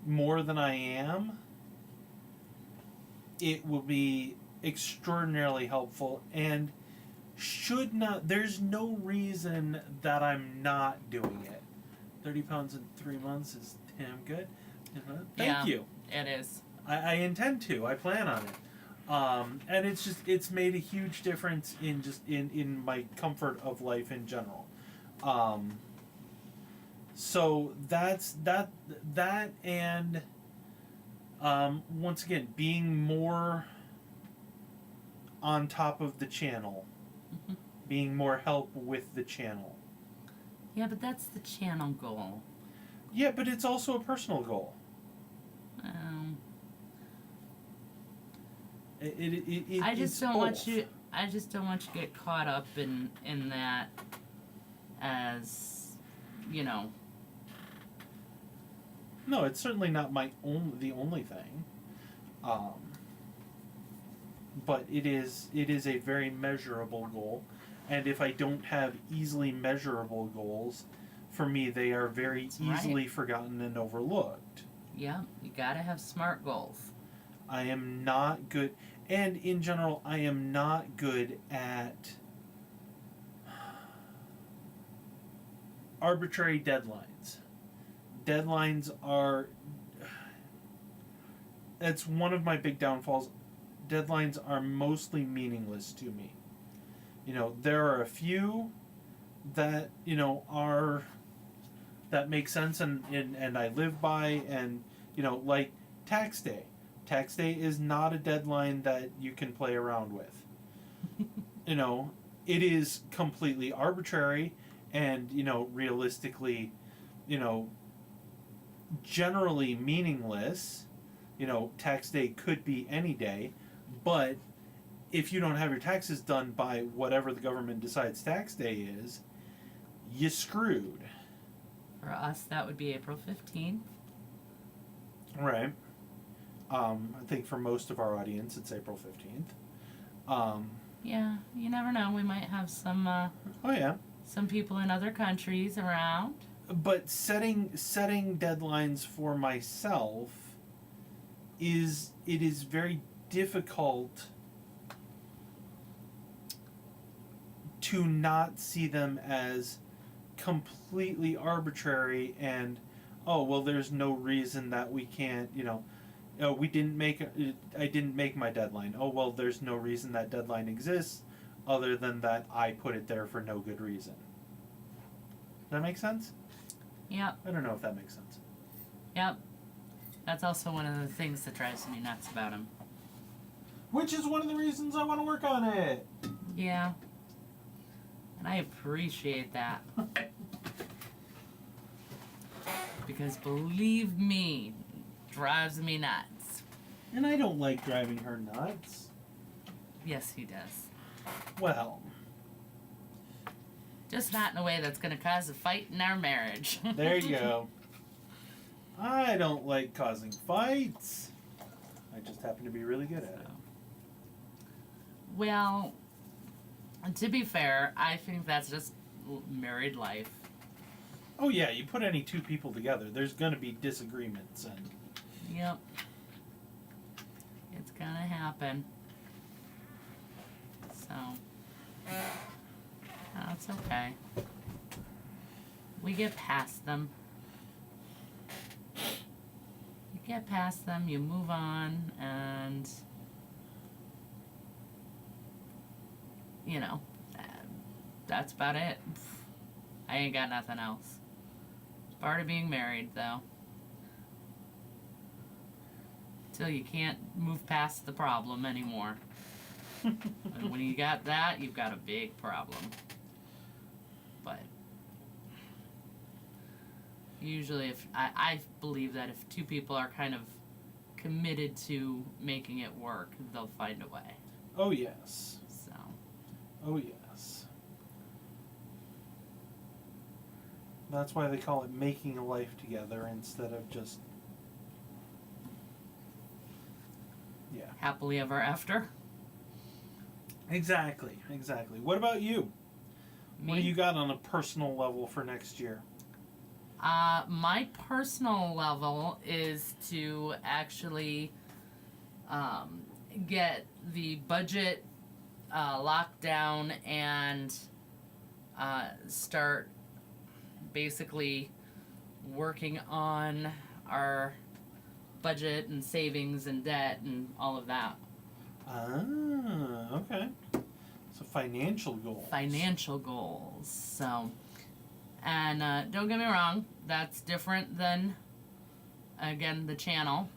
more than I am, it will be extraordinarily helpful and there's no reason that I'm not doing it. 30 pounds in 3 months is damn good. Thank you. It is. I intend to. I plan on it. And it's made a huge difference in my comfort of life in general. So that's that and once again, being more on top of the channel. Mm-hmm. Being more help with the channel. Yeah, but that's the channel goal. Yeah, but it's also a personal goal. I just don't want you to get caught up in that as, No, it's certainly not the only thing. But it is a very measurable goal, and if I don't have easily measurable goals, for me they are very easily forgotten and overlooked. Yeah, you gotta have SMART goals. I am not good, and in general, I am not good at arbitrary deadlines. Deadlines are... That's one of my big downfalls. Deadlines are mostly meaningless to me. There are a few that, that make sense and I live by, and, like tax day. Tax day is not a deadline that you can play around with. It is completely arbitrary and, realistically, generally meaningless. Tax day could be any day, but if you don't have your taxes done by whatever the government decides tax day is, you screwed. For us, that would be April 15th. Right. I think for most of our audience, it's April 15th. Yeah, you never know. We might have some. Some people in other countries around. But setting deadlines for myself is very difficult to not see them as completely arbitrary and there's no reason that we can't, I didn't make my deadline. There's no reason that deadline exists other than that I put it there for no good reason. Does that make sense? Yep. I don't know if that makes sense. Yep. That's also one of the things that drives me nuts about him. Which is one of the reasons I want to work on it. Yeah. And I appreciate that. Because believe me, drives me nuts. And I don't like driving her nuts. Yes, he does. Well, Just not in a way that's going to cause a fight in our marriage. there you go. I don't like causing fights. I just happen to be really good at it. Well, to be fair, I think that's just married life. Oh yeah, you put any two people together, there's gonna be disagreements, and Yep. It's gonna happen. So, that's okay. We get past them. You get past them, you move on, and you know, that's about it. I ain't got nothing else. Part of being married, though. Till you can't move past the problem anymore. And when you got that, you've got a big problem. But usually, if I believe that if two people are kind of committed to making it work, they'll find a way. oh yes, So, oh yes. That's why they call it making a life together instead of just, yeah. happily ever after. Exactly, exactly. What about you? Me? What do you got on a personal level for next year? My personal level is to actually get the budget locked down and start basically working on our budget and savings and debt and all of that. Ah, okay. So financial goals. Financial goals. So, and don't get me wrong, that's different than, again, the channel.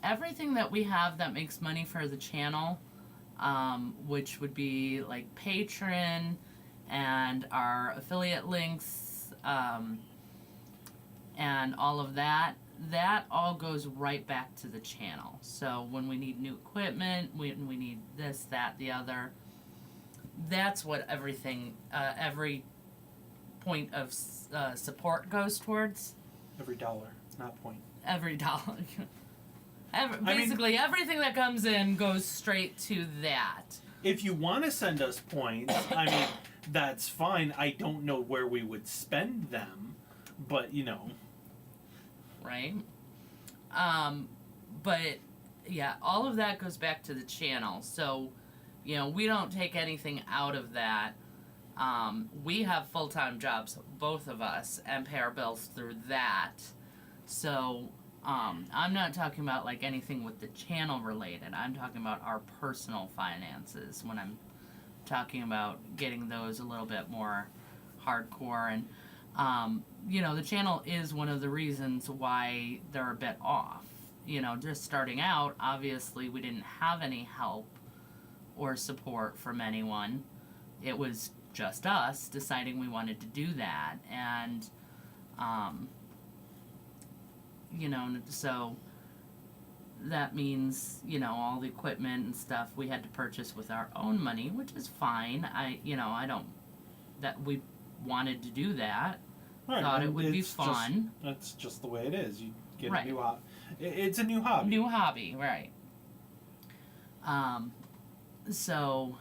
Everything that we have that makes money for the channel, which would be like Patreon and our affiliate links, and all of that, that all goes right back to the channel. So when we need new equipment, when we need this, that, the other, that's what everything, every point of support goes towards. Every dollar, not point. Every dollar. Basically, everything that comes in goes straight to that. If you want to send us points, I mean, that's fine. I don't know where we would spend them, but you know. Right? But yeah, all of that goes back to the channel. So, you know, we don't take anything out of that. We have full-time jobs, both of us, and pay our bills through that. So, I'm not talking about like anything with the channel related. I'm talking about our personal finances when I'm talking about getting those a little bit more hardcore. And, you know, the channel is one of the reasons why they're a bit off. You know, just starting out, obviously we didn't have any help or support from anyone. It was just us deciding we wanted to do that. And, you know, so that means, you know, all the equipment and stuff we had to purchase with our own money, which is fine. We wanted to do that. Right, Thought it would be it's fun. That's just the way it is. You get Right. a new hobby. It's a new hobby. New hobby, right. So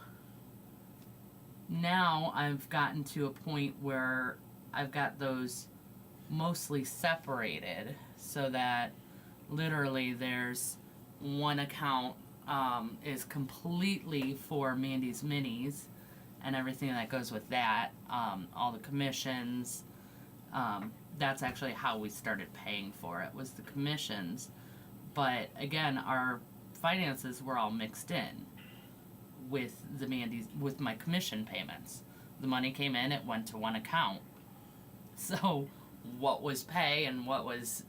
now I've gotten to a point where I've got those mostly separated so that literally there's one account is completely for Mandy's Minis and everything that goes with that, all the commissions. That's actually how we started paying for it, was the commissions. But again, our finances were all mixed in with with my commission payments. The money came in, it went to one account. So what was pay and what was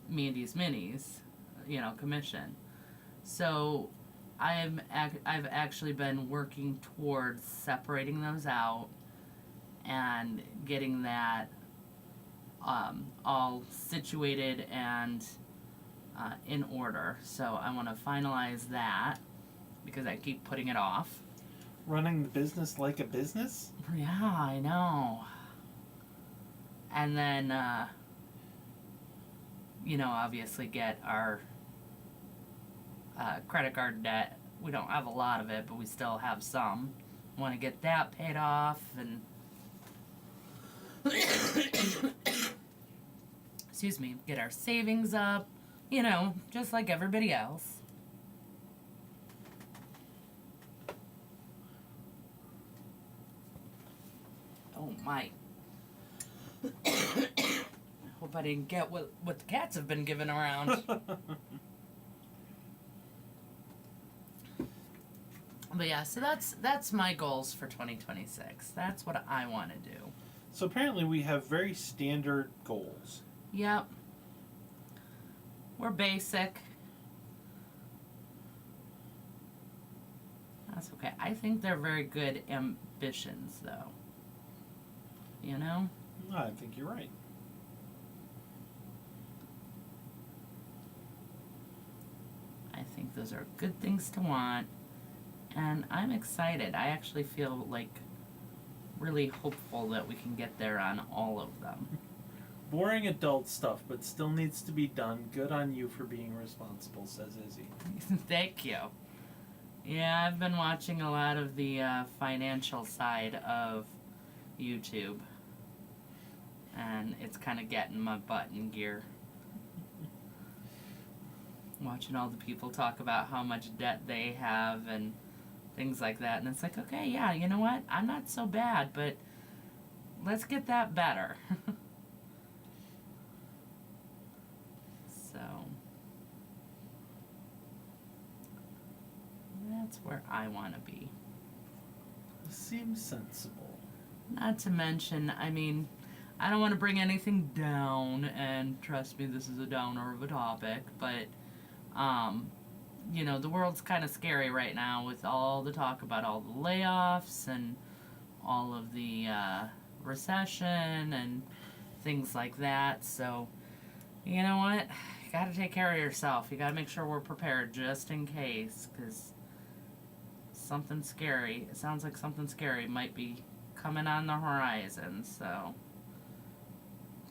Mandy's Minis, you know, commission. So I've actually been working towards separating those out and getting that all situated and in order. So I want to finalize that because I keep putting it off. Running the business like a business? Yeah, I know. And then, obviously get our credit card debt. We don't have a lot of it, but we still have some. Want to get that paid off and excuse me, get our savings up, just like everybody else. Oh my. I hope I didn't get what the cats have been giving around. But yeah, so that's my goals for 2026. That's what I want to do. So apparently we have very standard goals. Yep. We're basic. That's okay. I think they're very good ambitions, though. I think you're right. I think those are good things to want. And I'm excited. I actually feel really hopeful that we can get there on all of them. Boring adult stuff, but still needs to be done. Good on you for being responsible, says Izzy. Thank you. Yeah, I've been watching a lot of the financial side of YouTube. And it's kind of getting my butt in gear. Watching all the people talk about how much debt they have and things like that. And it's like, okay, yeah, you know what? I'm not so bad, but let's get that better. So, that's where I want to be. Seems sensible. Not to mention, I don't want to bring anything down, and trust me, this is a downer of a topic, but the world's kind of scary right now with all the talk about all the layoffs and all of the recession and things like that. So, you know what? You got to take care of yourself. You got to make sure we're prepared just in case, because something scary, it sounds like something scary might be coming on the horizon. So,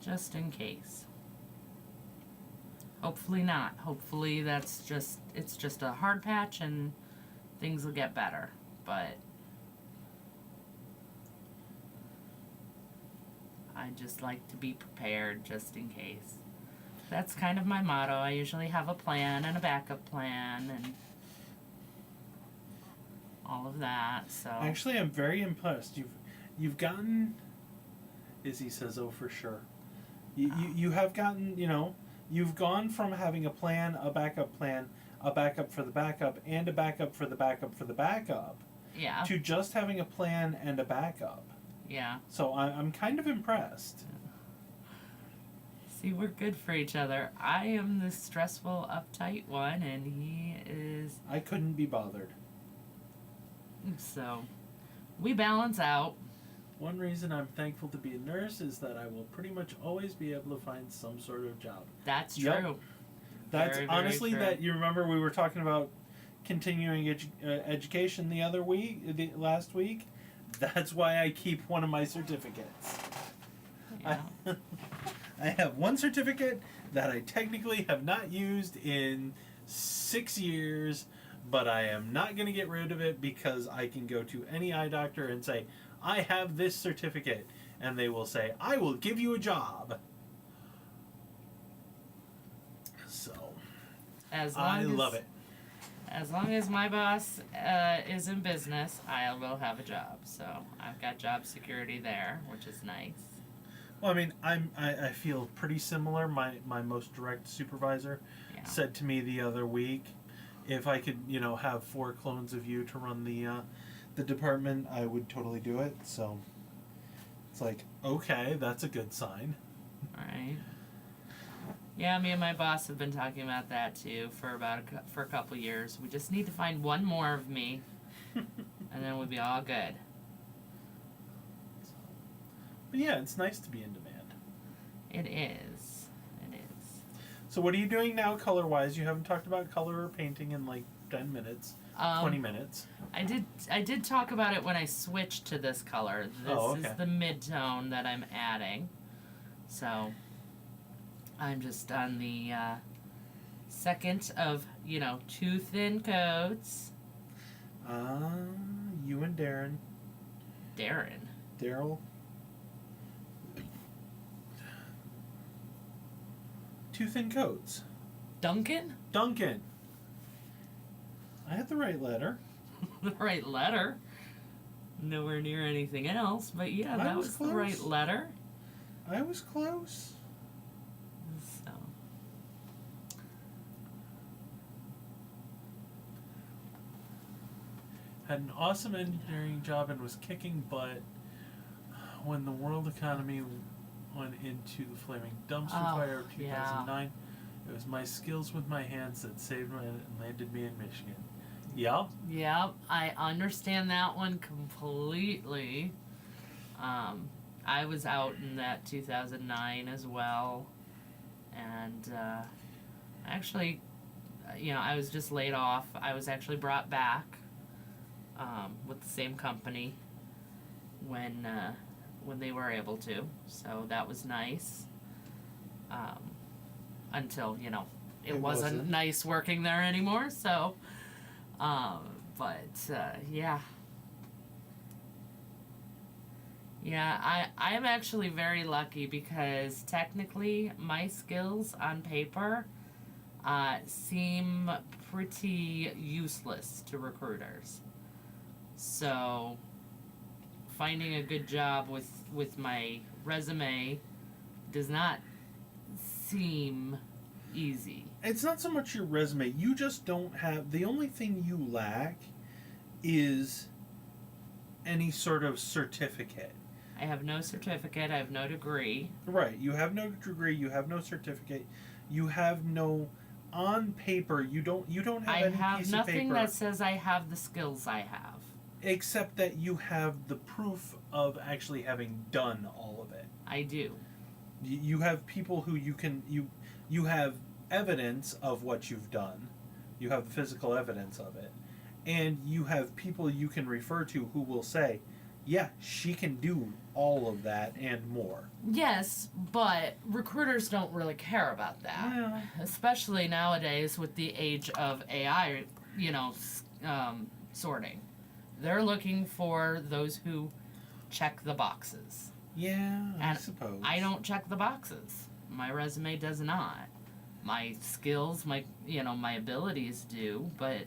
just in case. Hopefully not. Hopefully it's just a hard patch and things will get better. But I just like to be prepared just in case. That's kind of my motto. I usually have a plan and a backup plan and all of that. So Actually, I'm very impressed. You've gotten, Izzy says, oh, for sure. You have gotten, you've gone from having a plan, a backup for the backup, and a backup for the backup for the backup, yeah, to just having a plan and a backup. Yeah. So I'm kind of impressed. See, we're good for each other. I am the stressful, uptight one, and he is... I couldn't be bothered. So, we balance out. One reason I'm thankful to be a nurse is that I will pretty much always be able to find some sort of job. That's true. Yep. That's very, honestly very true. that you remember we were talking about continuing education last week. That's why I keep one of my certificates. Yeah. I have one certificate that I technically have not used in 6 years, but I am not going to get rid of it because I can go to any eye doctor and say, I have this certificate, and they will say, I will give you a job. So, I love it. As long as my boss is in business, I will have a job. So I've got job security there, which is nice. Well, I mean, I feel pretty similar. My most direct supervisor said to me the other week, if I could, have 4 clones of you to run the department, I would totally do it. So it's like, okay, that's a good sign. Right. Yeah, me and my boss have been talking about that too for for a couple years. We just need to find one more of me, and then we'll be all good. But yeah, it's nice to be in demand. It is. It is. So what are you doing now, color-wise? You haven't talked about color or painting in like 10 minutes, 20 minutes. I did talk about it when I switched to this color. This is the mid-tone that I'm adding. So I'm just on the second of, 2 thin coats. You and Darren. Daryl. 2 thin coats. Duncan? I had the right letter. The right letter. Nowhere near anything else, but yeah, that was the right letter. I was close. So. Had an awesome engineering job and was kicking butt when the world economy went into the flaming dumpster fire of 2009. Yeah. It was my skills with my hands that saved me and landed me in Michigan. Yep. Yep, I understand that one completely. I was out in that 2009 as well, and actually, I was just laid off. I was actually brought back with the same company when they were able to, so that was nice. Until it wasn't nice working there anymore. So, yeah. Yeah, I am actually very lucky because technically my skills on paper seem pretty useless to recruiters. So finding a good job with my resume does not seem easy. It's not so much your resume. You just don't have... The only thing you lack is any sort of certificate. I have no certificate. I have no degree. Right. You have no degree. You have no certificate. You have no... On paper, you don't have any piece of paper. I have nothing that says I have the skills I have. Except that you have the proof of actually having done all of it. I do. You have people who you have evidence of what you've done. You have physical evidence of it. And you have people you can refer to who will say, yeah, she can do all of that and more. Yes, but recruiters don't really care about that. Yeah. Especially nowadays with the age of AI, sorting. They're looking for those who check the boxes. Yeah, I and suppose. I don't check the boxes. My resume does not. My skills, my abilities do, but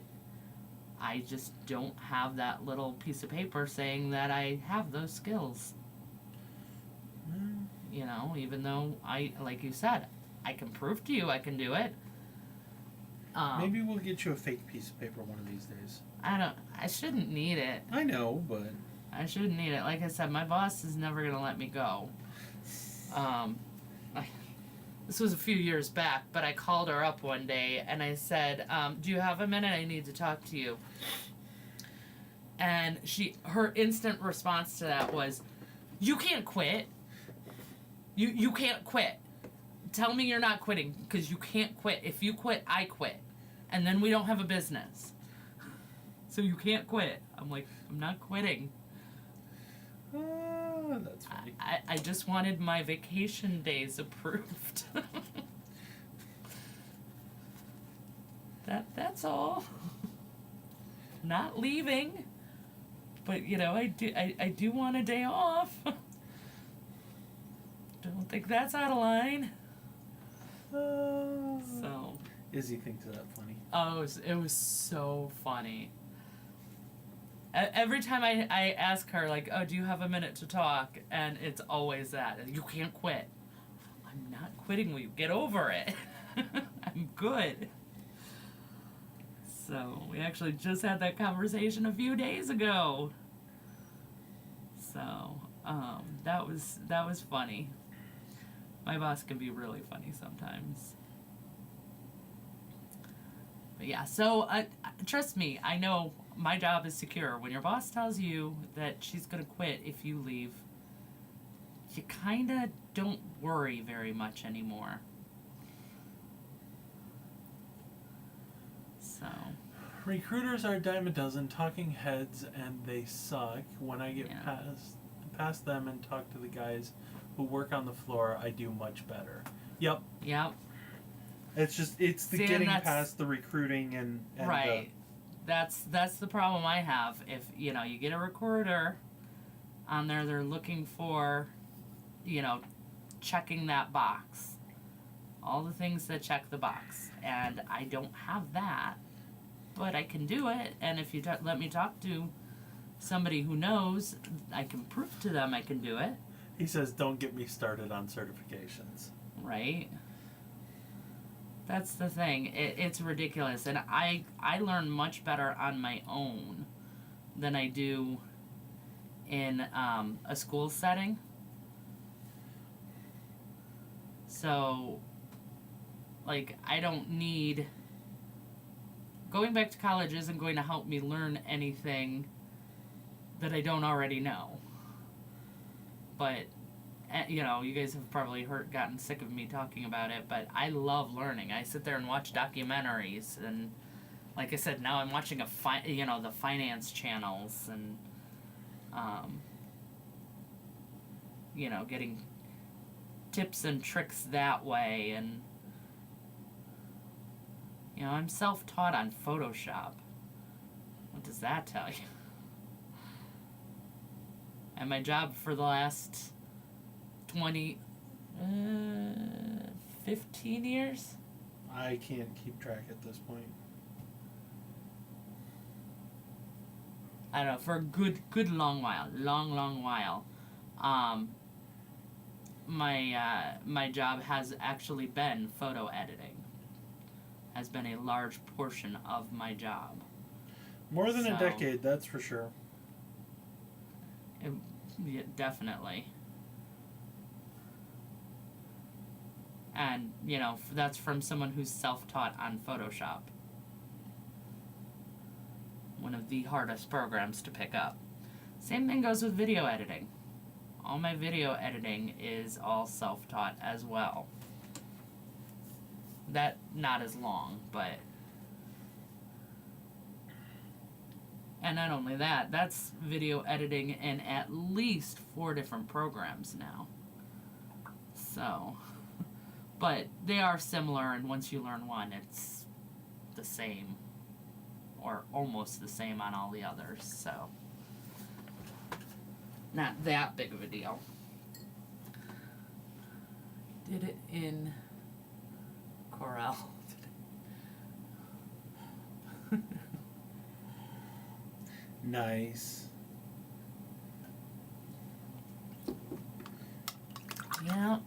I just don't have that little piece of paper saying that I have those skills. Even though like you said, I can prove to you I can do it. Maybe we'll get you a fake piece of paper one of these days. I shouldn't need it. I know, but... I shouldn't need it. Like I said, my boss is never going to let me go. This was a few years back, but I called her up one day and I said, do you have a minute? I need to talk to you. And her instant response to that was, you can't quit. You can't quit. Tell me you're not quitting, because you can't quit. If you quit, I quit. And then we don't have a business. So you can't quit. I'm like, I'm not quitting. That's funny. I just wanted my vacation days approved. That's all. Not leaving, but I do want a day off. Don't think that's out of line. So Izzy thinks that funny. Oh, it was so funny. Every time I ask her, like, oh, do you have a minute to talk? And it's always that. You can't quit. I'm not quitting with you. Get over it. I'm good. So, we actually just had that conversation a few days ago. So, that was funny. My boss can be really funny sometimes. But yeah, so trust me, I know my job is secure. When your boss tells you that she's going to quit if you leave, you kind of don't worry very much anymore. So. Recruiters are a dime a dozen, talking heads, and they suck. When I get past them and talk to the guys who work on the floor, I do much better. Yep. It's the getting past the recruiting and right. That's the problem I have. If you get a recruiter on there, they're looking for, checking that box, all the things that check the box, and I don't have that, but I can do it. And if you let me talk to somebody who knows, I can prove to them I can do it. He says, "Don't get me started on certifications." Right. That's the thing. It's ridiculous. And I learn much better on my own than I do in a school setting. So, I don't need... Going back to college isn't going to help me learn anything that I don't already know. But... you guys have probably gotten sick of me talking about it, but I love learning. I sit there and watch documentaries, and like I said, now I'm watching the finance channels, and getting tips and tricks that way, and I'm self-taught on Photoshop. What does that tell you? And my job for the last 15 years? I can't keep track at this point. I don't know, for a good long while. Long while. My job has actually been photo editing. Has been a large portion of my job. More than a decade, that's for sure. Yeah, definitely. And, that's from someone who's self-taught on Photoshop. One of the hardest programs to pick up. Same thing goes with video editing. All my video editing is all self-taught as well. That, not as long, but... And not only that, that's video editing in at least 4 different programs now. So... But they are similar, and once you learn one, it's the same. Or almost the same on all the others, so... Not that big of a deal. Did it in Corel. Nice. Yeah.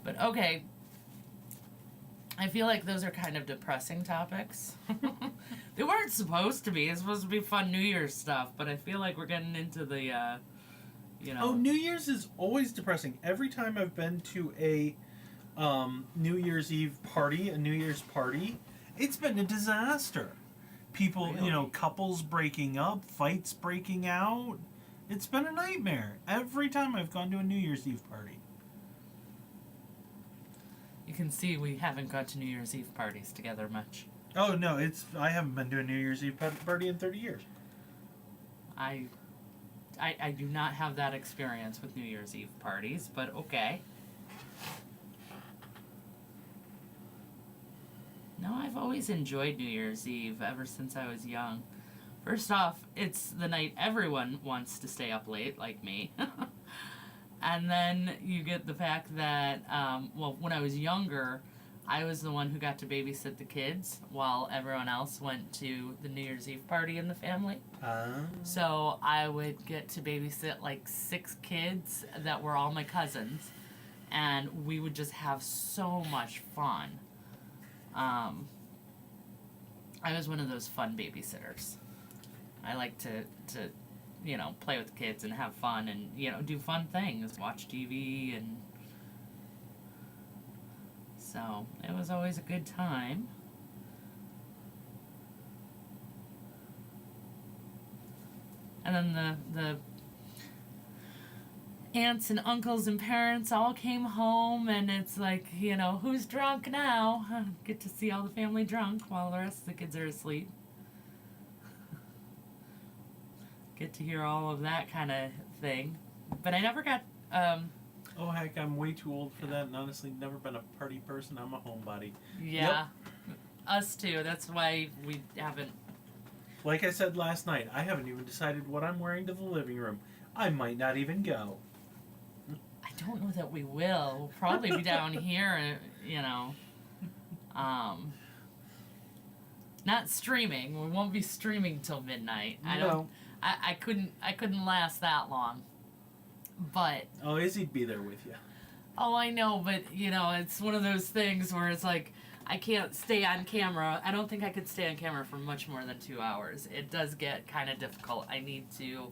But okay, I feel like those are kind of depressing topics. They weren't supposed to be. It's supposed to be fun New Year's stuff, but I feel like we're getting into the, Oh, New Year's is always depressing. Every time I've been to a New Year's Eve party, a New Year's party, it's been a disaster. People, Really? couples breaking up, fights breaking out. It's been a nightmare. Every time I've gone to a New Year's Eve party. You can see we haven't gone to New Year's Eve parties together much. Oh, no, I haven't been to a New Year's Eve party in 30 years. I do not have that experience with New Year's Eve parties, but okay. No, I've always enjoyed New Year's Eve ever since I was young. First off, it's the night everyone wants to stay up late, like me. And then you get the fact that, when I was younger, I was the one who got to babysit the kids while everyone else went to the New Year's Eve party in the family. So I would get to babysit like 6 kids that were all my cousins, and we would just have so much fun. I was one of those fun babysitters. I like to play with the kids and have fun and, do fun things, watch TV and So it was always a good time. And then the aunts and uncles and parents all came home, and it's like, you know, who's drunk now? Get to see all the family drunk while the rest of the kids are asleep. Get to hear all of that kind of thing. But I never got Oh heck, I'm way too old for that, and honestly never been a party person. I'm a homebody. yeah. Us too. That's why we haven't. Like I said last night, I haven't even decided what I'm wearing to the living room. I might not even go. I don't know that we will. We'll probably be down here, you know. Not streaming. We won't be streaming till midnight. I couldn't last that long. But oh, Izzy'd be there with you. oh, I know, but you know, it's one of those things where it's like I can't stay on camera. I don't think I could stay on camera for much more than 2 hours. It does get kind of difficult. I need to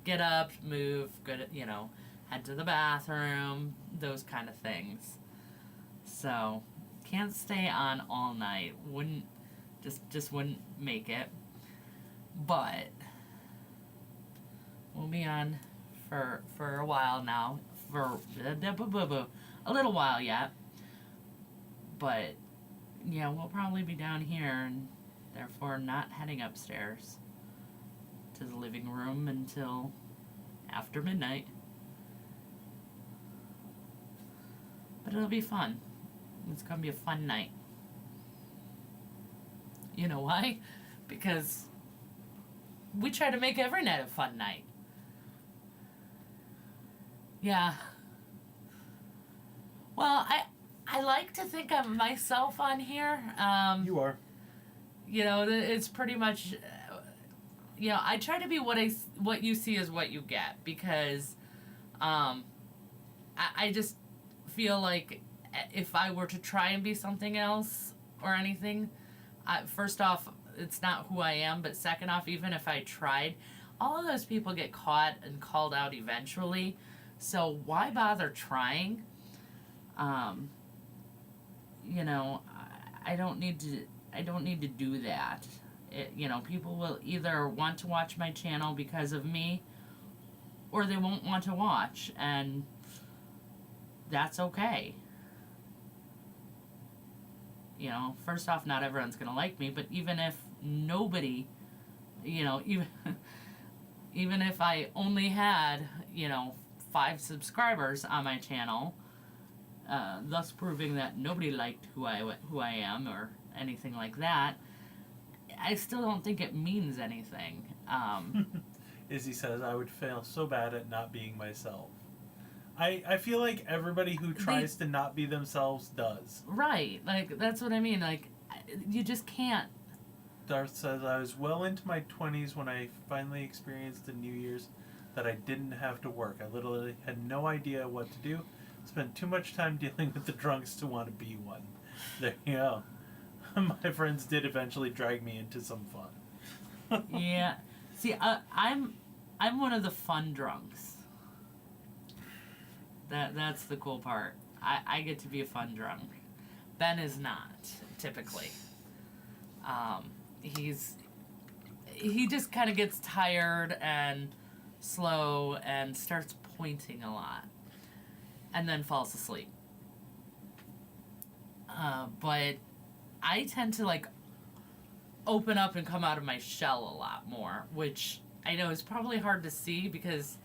get up, move, you know, head to the bathroom, those kind of things. So, can't stay on all night. Wouldn't just wouldn't make it. But we'll be on for a while now, for a little while yet. But yeah, we'll probably be down here, and therefore not heading upstairs to the living room until after midnight. But it'll be fun. It's gonna be a fun night. You know why? Because we try to make every night a fun night. Yeah. Well, I like to think of myself on here. You are. You know, it's pretty much. You know, I try to be what you see is what you get, because, I just feel like if I were to try and be something else or anything, first off, it's not who I am. But second off, even if I tried, all of those people get caught and called out eventually. So why bother trying? You know, I don't need to do that. You know, people will either want to watch my channel because of me, or they won't want to watch, and that's okay. You know, first off, not everyone's gonna like me, but even if nobody, you know, even if I only had, you know, 5 subscribers on my channel, thus proving that nobody liked who I am or anything like that, I still don't think it means anything. Izzy says, I would fail so bad at not being myself. I feel like everybody who tries to not be themselves does. Right. Like, that's what I mean. Like, you just can't. Darth says, I was well into my 20s when I finally experienced a New Year's that I didn't have to work. I literally had no idea what to do. Spent too much time dealing with the drunks to want to be one. There you go. My friends did eventually drag me into some fun. Yeah. See, I'm one of the fun drunks. That's the cool part. I get to be a fun drunk. Ben is not, typically. He just kind of gets tired and slow and starts pointing a lot, and then falls asleep. But I tend to, like, open up and come out of my shell a lot more, which I know is probably hard to see because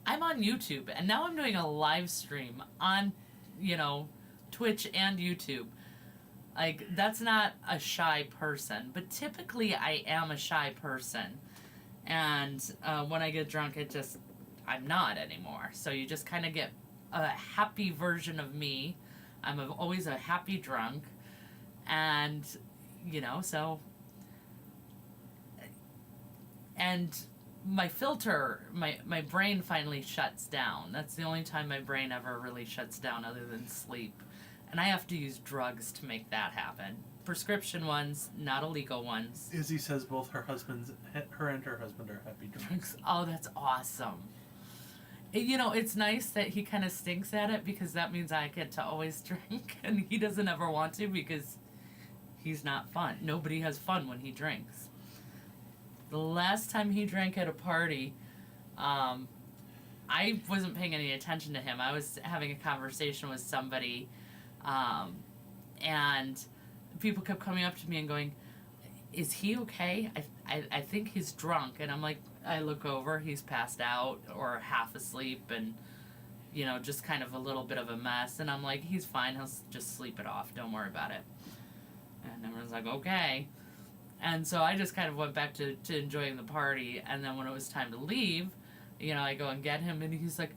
I'm on YouTube, and now I'm doing a live stream on, you know, Twitch and YouTube. Like, that's not a shy person, but typically I am a shy person. And when I get drunk, I'm not anymore. So you just kind of get a happy version of me. I'm always a happy drunk. And, you know, so. And my filter, my brain finally shuts down. That's the only time my brain ever really shuts down other than sleep. And I have to use drugs to make that happen. Prescription ones, not illegal ones. Izzy says both her and her husband are happy drunks. Oh, that's awesome. You know, it's nice that he kind of stinks at it because that means I get to always drink, and he doesn't ever want to because he's not fun. Nobody has fun when he drinks. The last time he drank at a party, I wasn't paying any attention to him. I was having a conversation with somebody, and people kept coming up to me and going, "Is he okay? I think he's drunk." And I'm like, I look over, he's passed out or half asleep, and you know, just kind of a little bit of a mess. And I'm like, he's fine. He'll just sleep it off. Don't worry about it. And everyone's like, okay. And so I just kind of went back to enjoying the party. And then when it was time to leave, you know, I go and get him, and he's like,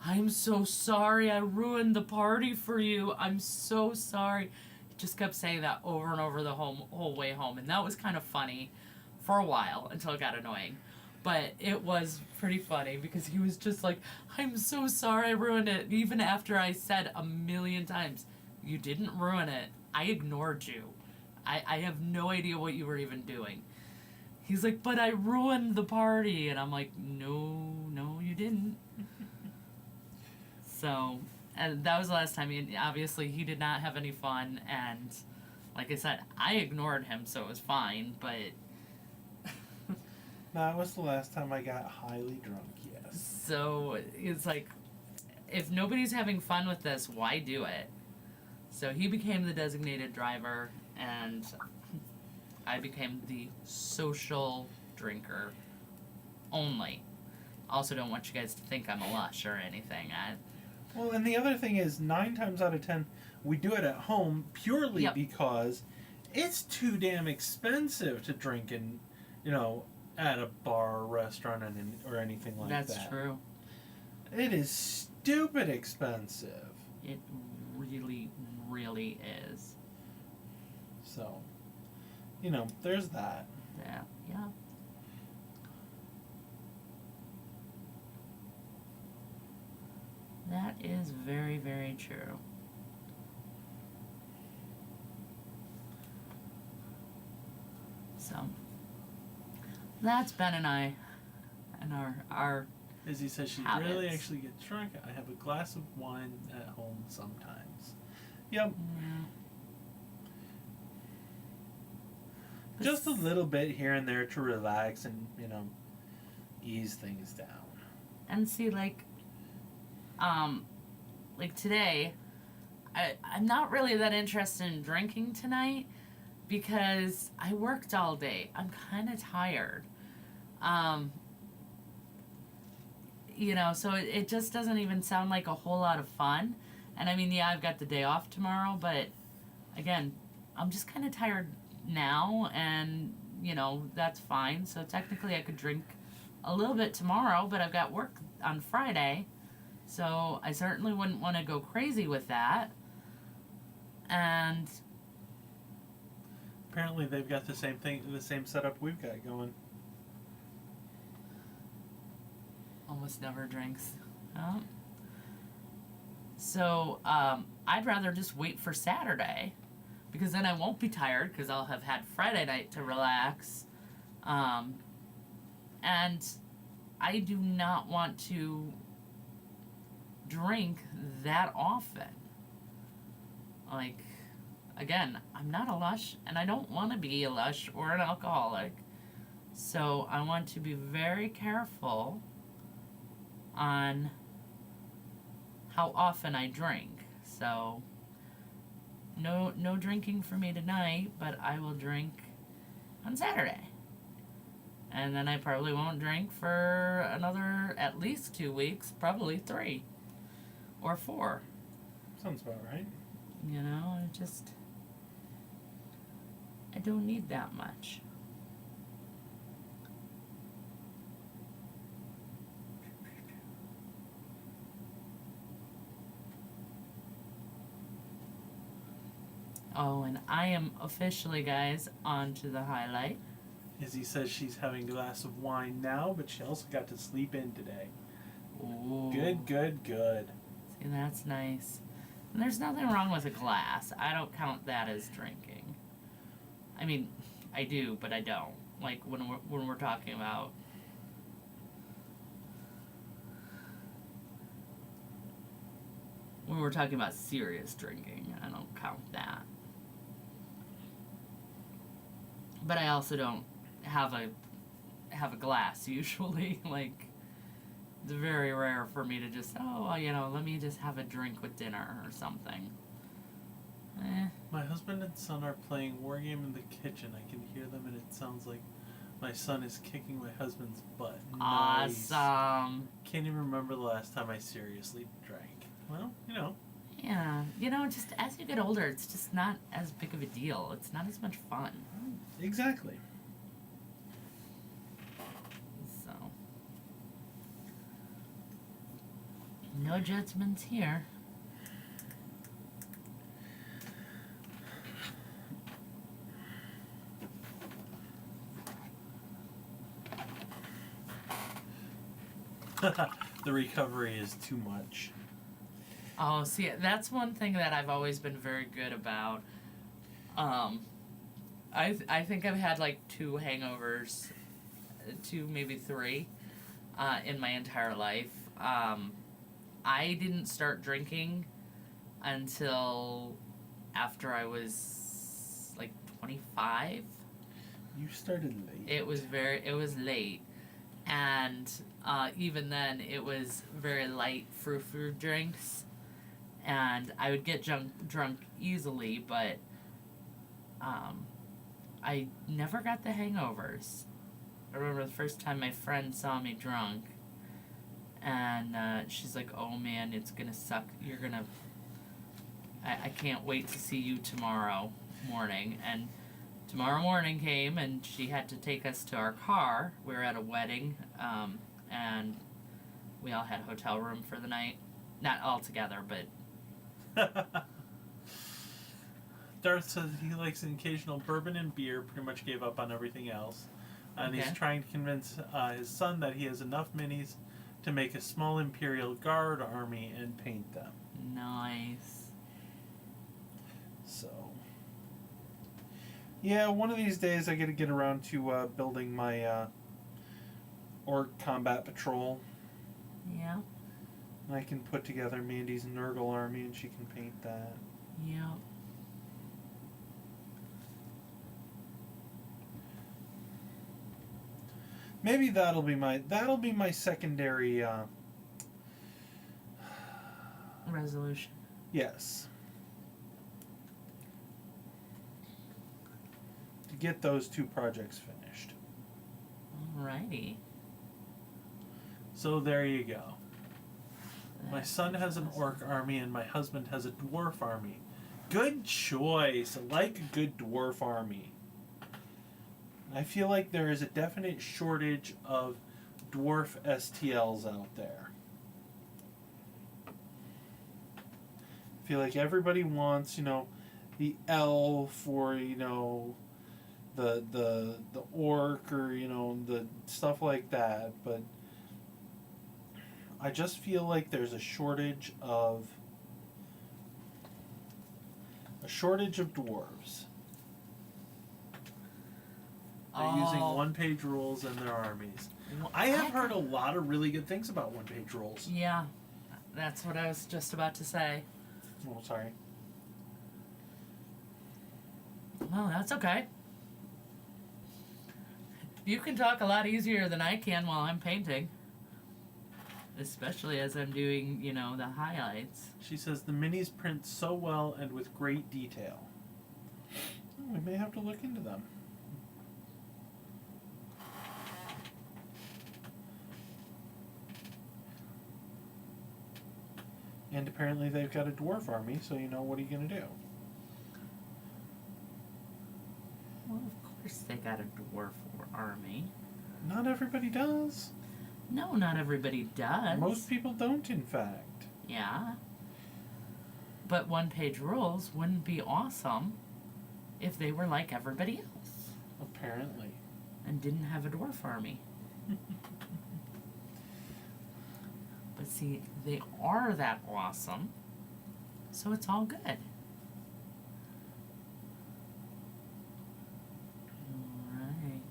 "I'm so sorry. I ruined the party for you. I'm so sorry." He just kept saying that over and over the whole way home. And that was kind of funny for a while until it got annoying. But it was pretty funny because he was just like, "I'm so sorry I ruined it." Even after I said a million times, "You didn't ruin it. I ignored you. I have no idea what you were even doing." He's like, "But I ruined the party." And I'm like, no, you didn't. So, and that was the last time. Obviously, he did not have any fun. And like I said, I ignored him, so it was fine. But That was the last time I got highly drunk, yes. so it's like, if nobody's having fun with this, why do it? So he became the designated driver, and I became the social drinker only. Also, don't want you guys to think I'm a lush or anything. Well, and the other thing is, 9 times out of 10, we do it at home purely Yep. because it's too damn expensive to drink in, you know, at a bar or restaurant or anything like that. That's true. It is stupid expensive. It really, really is. So, you know, there's that. Yeah. That is very, very true. So, that's Ben and I and our As he says, she habits. really actually gets drunk. I have a glass of wine at home sometimes. Yep. Just a little bit here and there to relax and, you know, ease things down. And see, like today, I'm not really that interested in drinking tonight because I worked all day. I'm kind of tired. You know, so it just doesn't even sound like a whole lot of fun. And I mean, yeah, I've got the day off tomorrow, but again, I'm just kind of tired now, and, you know, that's fine. So technically I could drink a little bit tomorrow, but I've got work on Friday, so I certainly wouldn't want to go crazy with that. And apparently they've got the same setup we've got going. almost never drinks. So I'd rather just wait for Saturday, because then I won't be tired because I'll have had Friday night to relax. And I do not want to drink that often. Like, again, I'm not a lush, and I don't want to be a lush or an alcoholic. So I want to be very careful on how often I drink. So no drinking for me tonight, but I will drink on Saturday. And then I probably won't drink for another at least 2 weeks, probably 3 or 4. Sounds about right. You know, I don't need that much. Oh, and I am officially, guys, on to the highlight. Izzy says she's having a glass of wine now, but she also got to sleep in today. Ooh. Good. See, that's nice. And there's nothing wrong with a glass. I don't count that as drinking. I mean, I do, but I don't. Like, when we're talking about when we're talking about serious drinking, I don't count that. But I also don't have a glass usually. Like, it's very rare for me to just, oh, well, let me just have a drink with dinner or something. My husband and son are playing war game in the kitchen. I can hear them, and it sounds like my son is kicking my husband's butt. Nice. Awesome. Can't even remember the last time I seriously drank. Well, Yeah, just as you get older, it's just not as big of a deal. It's not as much fun. Exactly. So, no judgments here. The recovery is too much. Oh, see, that's one thing that I've always been very good about. I think I've had like 2 hangovers, 2 maybe 3, in my entire life. I didn't start drinking until after I was like 25. You started late. It was late, and even then it was very light frou-frou drinks, and I would get drunk easily, but I never got the hangovers. I remember the first time my friend saw me drunk, and she's like, "Oh man, it's gonna suck. I can't wait to see you tomorrow morning." And tomorrow morning came, and she had to take us to our car. We were at a wedding, and we all had a hotel room for the night. Not all together, but Darth says he likes an occasional bourbon and beer, pretty much gave up on everything else. And Okay. he's trying to convince his son that he has enough minis to make a small Imperial Guard army and paint them. nice. So, yeah, one of these days I gotta get around to building my Orc Combat Patrol. Yeah. I can put together Mandy's Nurgle army and she can paint that. Yeah. Maybe that'll be my secondary. Resolution. Yes. To get those 2 projects finished. Alrighty. So there you go. My That's son has an orc army and my husband has a dwarf army. Good choice. I like a good dwarf army. I feel like there is a definite shortage of dwarf STLs out there. I feel like everybody wants, the elf or, the orc or, the stuff like that, but I just feel like there's a shortage of dwarves. They're using one-page rules in their armies. I have heard a lot of really good things about one-page rules. Yeah, that's what I was just about to say. Oh, sorry. Well, that's okay. You can talk a lot easier than I can while I'm painting. Especially as I'm doing, the highlights. She says the minis print so well and with great detail. Oh, we may have to look into them. And apparently they've got a dwarf army, so what are you going to do? Well, of course they got a dwarf army. Not everybody does. No, not everybody does. Most people don't, in fact. Yeah. But one-page rules wouldn't be awesome if they were like everybody else. Apparently. And didn't have a dwarf army. But see, they are that awesome, so it's all good. Alright.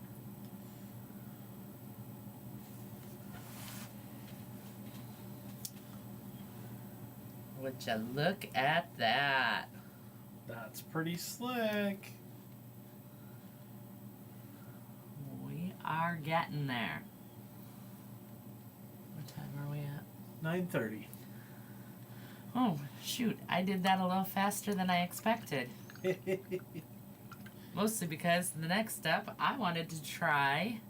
Would you look at that? That's pretty slick. We are getting there. What time are we at? 9:30. Oh, shoot. I did that a little faster than I expected. Mostly because the next step, I wanted to try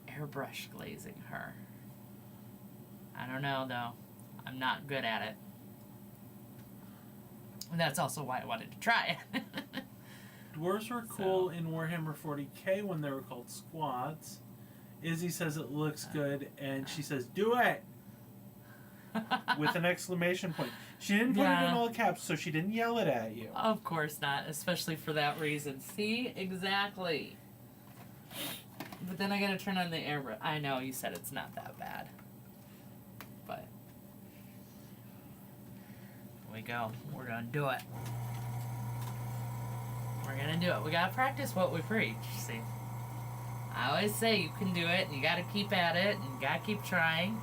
airbrush glazing her. I don't know, though. I'm not good at it. And that's also why I wanted to try it. Dwarves were cool in Warhammer 40k when they were called squads. Izzy says it looks good, and she says, "Do it!" with an exclamation point. She didn't put it in all caps, so she didn't yell it at you. Of course not, especially for that reason. See? Exactly. But then I gotta turn on the airbrush. I know, you said it's not that bad. But here we go. We're gonna do it. We're gonna do it. We gotta practice what we preach, see? I always say you can do it, and you gotta keep at it, and you gotta keep trying.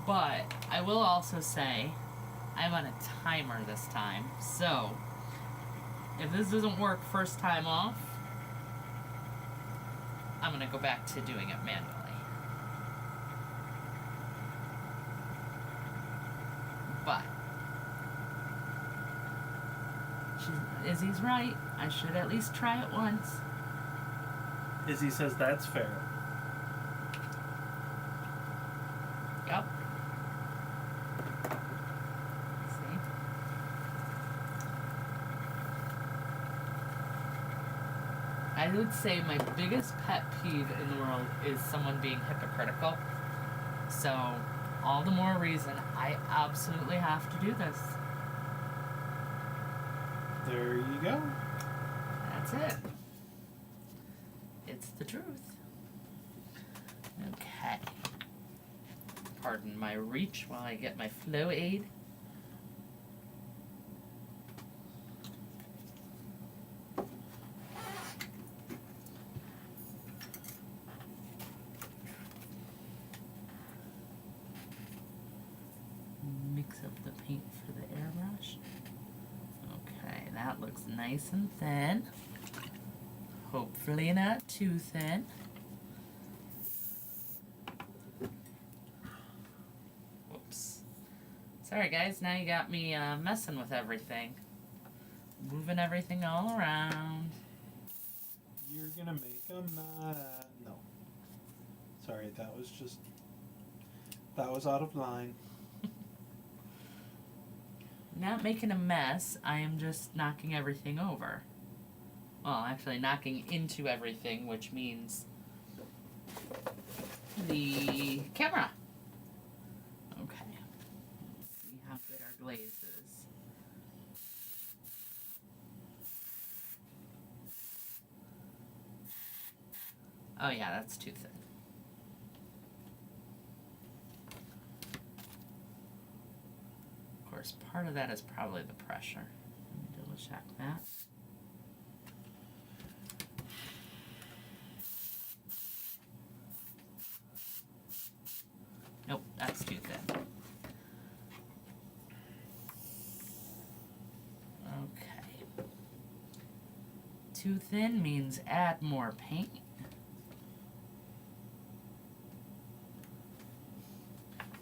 But I will also say I'm on a timer this time, so if this doesn't work first time off, I'm gonna go back to doing it manually. But Izzy's right. I should at least try it once. Izzy says that's fair. Yep. See? I would say my biggest pet peeve in the world is someone being hypocritical. So, all the more reason I absolutely have to do this. There you go. That's it. It's the truth. Okay. Pardon my reach while I get my flow aid. Mix up the paint for the airbrush. Okay, that looks nice and thin. Hopefully not too thin. Whoops. Sorry guys, now you got me messing with everything. Moving everything all around. You're gonna make a mess. No. Sorry, that was out of line. Not making a mess, I am just knocking everything over. Well, actually knocking into everything, which means the camera. Okay. Let's see how good our glaze is. Oh yeah, that's too thin. Of course, part of that is probably the pressure. Let me double check that. Nope, that's too thin. Okay. Too thin means add more paint.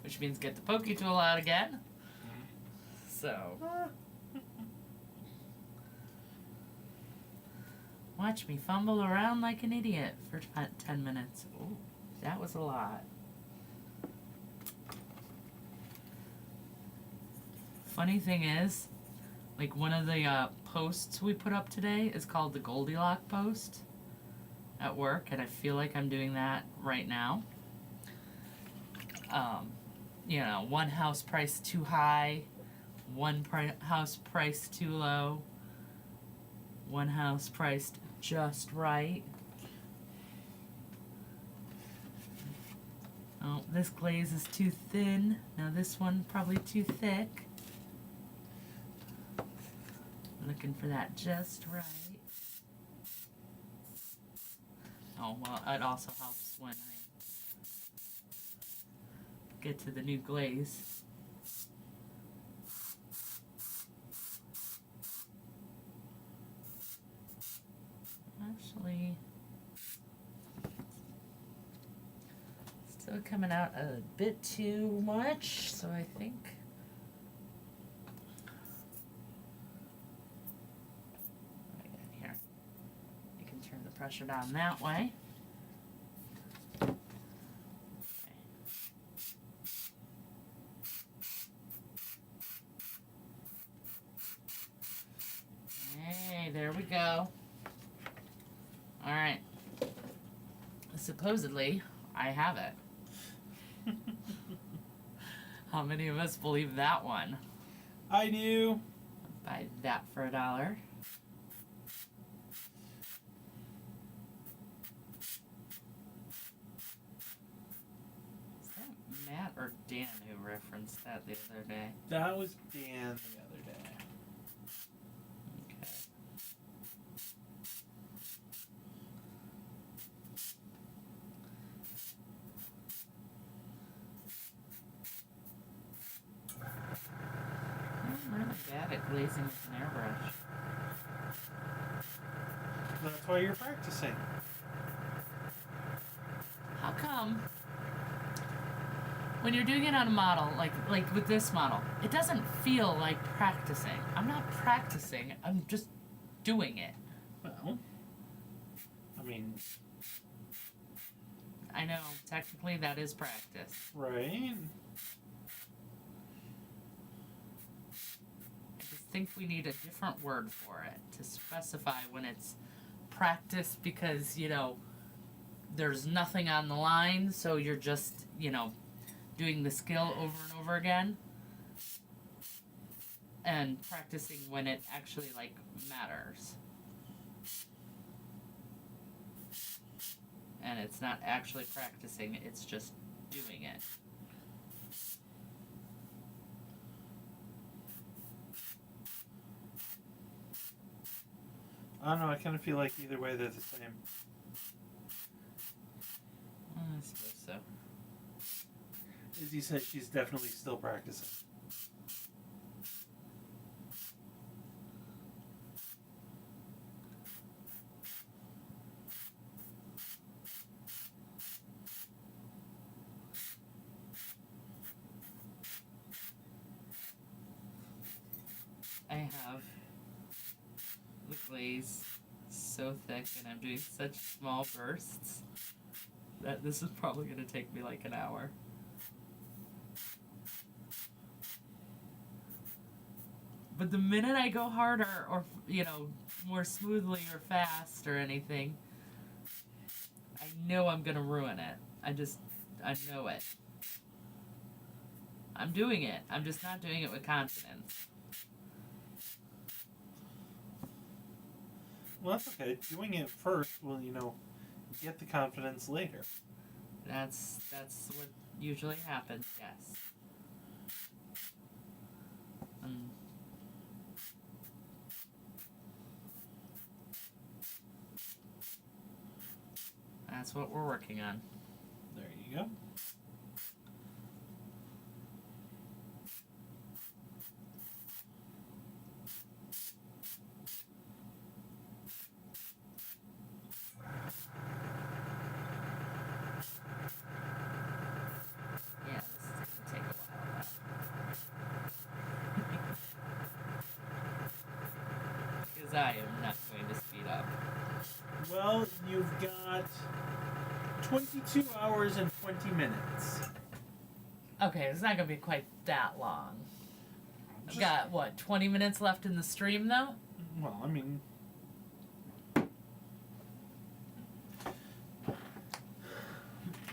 Which means get the pokey tool out again. So. Watch me fumble around like an idiot for 10 minutes. Ooh, that was a lot. Funny thing is, like one of the posts we put up today is called the Goldilocks post at work, and I feel like I'm doing that right now. You know, one house price too high, one house price too low, one house priced just right. Oh, this glaze is too thin. Now this one probably too thick. Looking for that just right. Oh, well, it also helps when I get to the new glaze. coming out a bit too much, so I think. What do I got here? You can turn the pressure down that way. Hey, there we go. All right. Supposedly, I have it. How many of us believe that one? I do. Buy that for $1. Is that Matt or Dan who referenced that the other day? That was Dan the other day. Okay. I'm really bad at glazing with an airbrush. That's why you're practicing. How come? When you're doing it on a model, like with this model, it doesn't feel like practicing. I'm not practicing, I'm just doing it. Well, I mean, I know, technically that is practice. right? I just think we need a different word for it to specify when it's practice because, there's nothing on the line, so you're just, doing the skill over and over again. And practicing when it actually, matters. And it's not actually practicing, it's just doing it. I don't know, I kind of feel like either way they're the same. I suppose so. Izzy says she's definitely still practicing. I have the glaze so thick and I'm doing such small bursts that this is probably going to take me like an hour. But the minute I go harder or, more smoothly or fast or anything, I know I'm going to ruin it. I know it. I'm doing it. I'm just not doing it with confidence. Well, that's okay. Doing it first will, get the confidence later. That's what usually happens, yes. That's what we're working on. There you go. Yeah, this is going to take a while. Because I am not going to speed up. Well, you've got 22 hours and 20 minutes. Okay, it's not going to be quite that long. I've got, 20 minutes left in the stream, though? Well, I mean...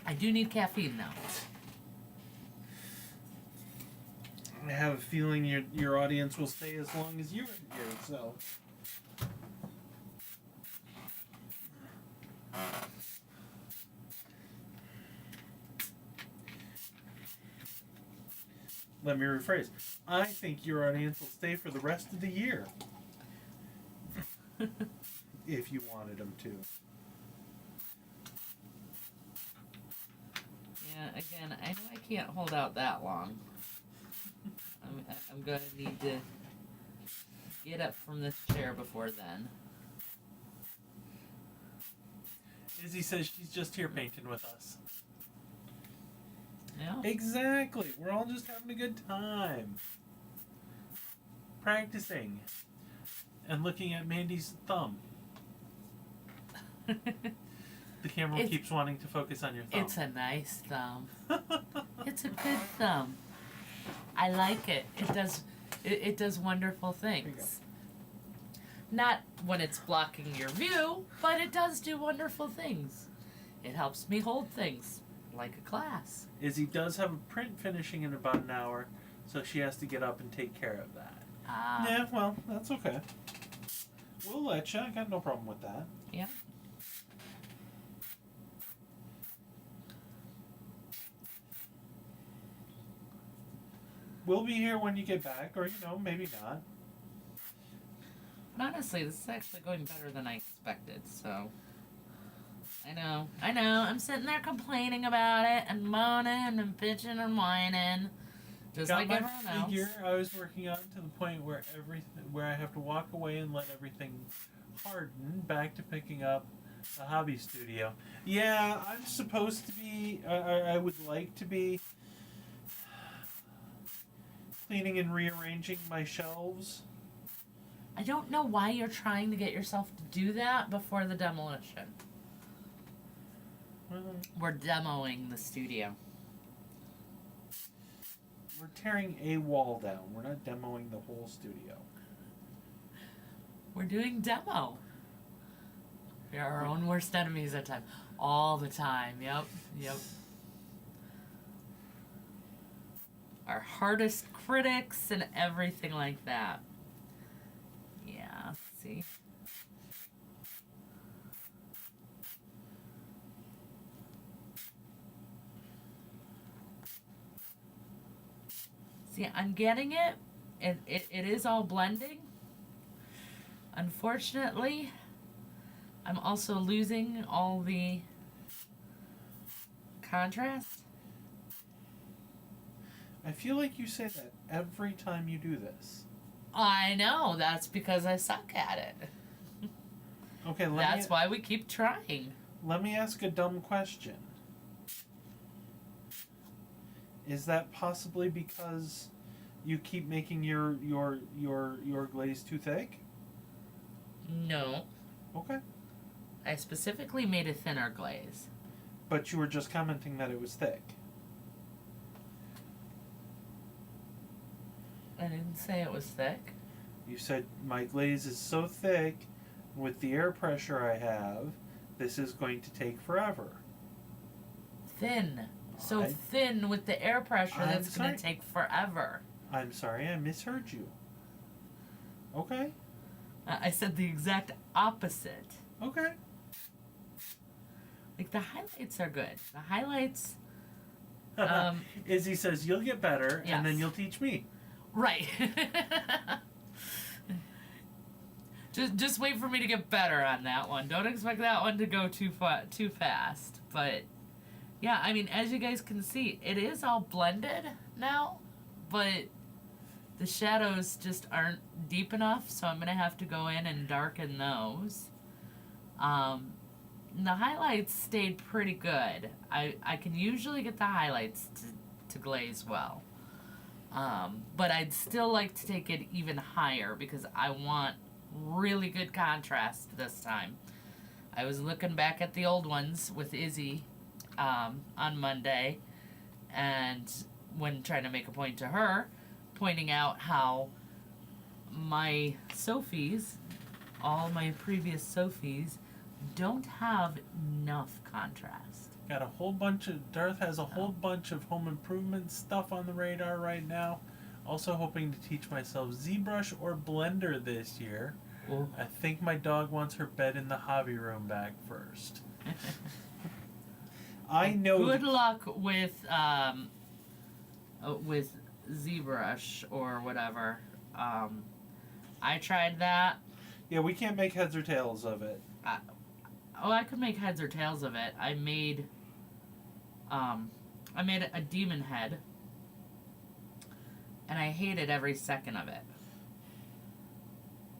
I do need caffeine, though. I have a feeling your audience will stay as long as you're here, so... Let me rephrase. I think your audience will stay for the rest of the year. If you wanted them to. Yeah, again, I know I can't hold out that long. I'm going to need to get up from this chair before then. Izzy says she's just here painting with us. Yeah. Exactly. We're all just having a good time. Practicing. And looking at Mandy's thumb. The camera keeps wanting to focus on your thumb. It's a nice thumb. It's a good thumb. I like it. It does wonderful things. Not when it's blocking your view, but it does do wonderful things. It helps me hold things, like a class. Izzy does have a print finishing in about an hour, so she has to get up and take care of that. Yeah, well, that's okay. We'll let you. I got no problem with that. Yeah. We'll be here when you get back, or, maybe not. But honestly, this is actually going better than I expected, so... I know. I'm sitting there complaining about it, and moaning, and bitching, and whining. Just got like my everyone figure else. I was working on to the point where I have to walk away and let everything harden back to picking up the hobby studio. Yeah, I'm supposed to be. I would like to be cleaning and rearranging my shelves. I don't know why you're trying to get yourself to do that before the demolition. We're demoing the studio. We're tearing a wall down. We're not demoing the whole studio. We're doing demo. We are our own worst enemies at times. All the time. Yep. Our hardest critics and everything like that. Yeah, see? See, I'm getting it. It is all blending. Unfortunately, I'm also losing all the contrast. I feel like you say that every time you do this. I know, that's because I suck at it. Okay, that's why we keep trying. Let me ask a dumb question. Is that possibly because you keep making your glaze too thick? No. Okay. I specifically made a thinner glaze. But you were just commenting that it was thick. I didn't say it was thick. You said my glaze is so thick with the air pressure I have, this is going to take forever. Thin. So thin with the air pressure that's going to take forever. I'm sorry, I misheard you. Okay. I said the exact opposite. Okay. Like, the highlights are good. The highlights... Izzy says, you'll get better, yes. And then you'll teach me. Right. just wait for me to get better on that one. Don't expect that one to go too fast. But, yeah, I mean, as you guys can see, it is all blended now, but the shadows just aren't deep enough, so I'm going to have to go in and darken those. The highlights stayed pretty good. I can usually get the highlights to glaze well. But I'd still like to take it even higher because I want really good contrast this time. I was looking back at the old ones with Izzy on Monday, and when trying to make a point to her, pointing out how my Sophies, all my previous Sophies, don't have enough contrast. Got a whole bunch of... Darth has a whole bunch of home improvement stuff on the radar right now. Also hoping to teach myself ZBrush or Blender this year. Ooh. I think my dog wants her bed in the hobby room back first. I know... Good luck with ZBrush or whatever. I tried that. Yeah, we can't make heads or tails of it. I could make heads or tails of it. I made a demon head, and I hated every second of it.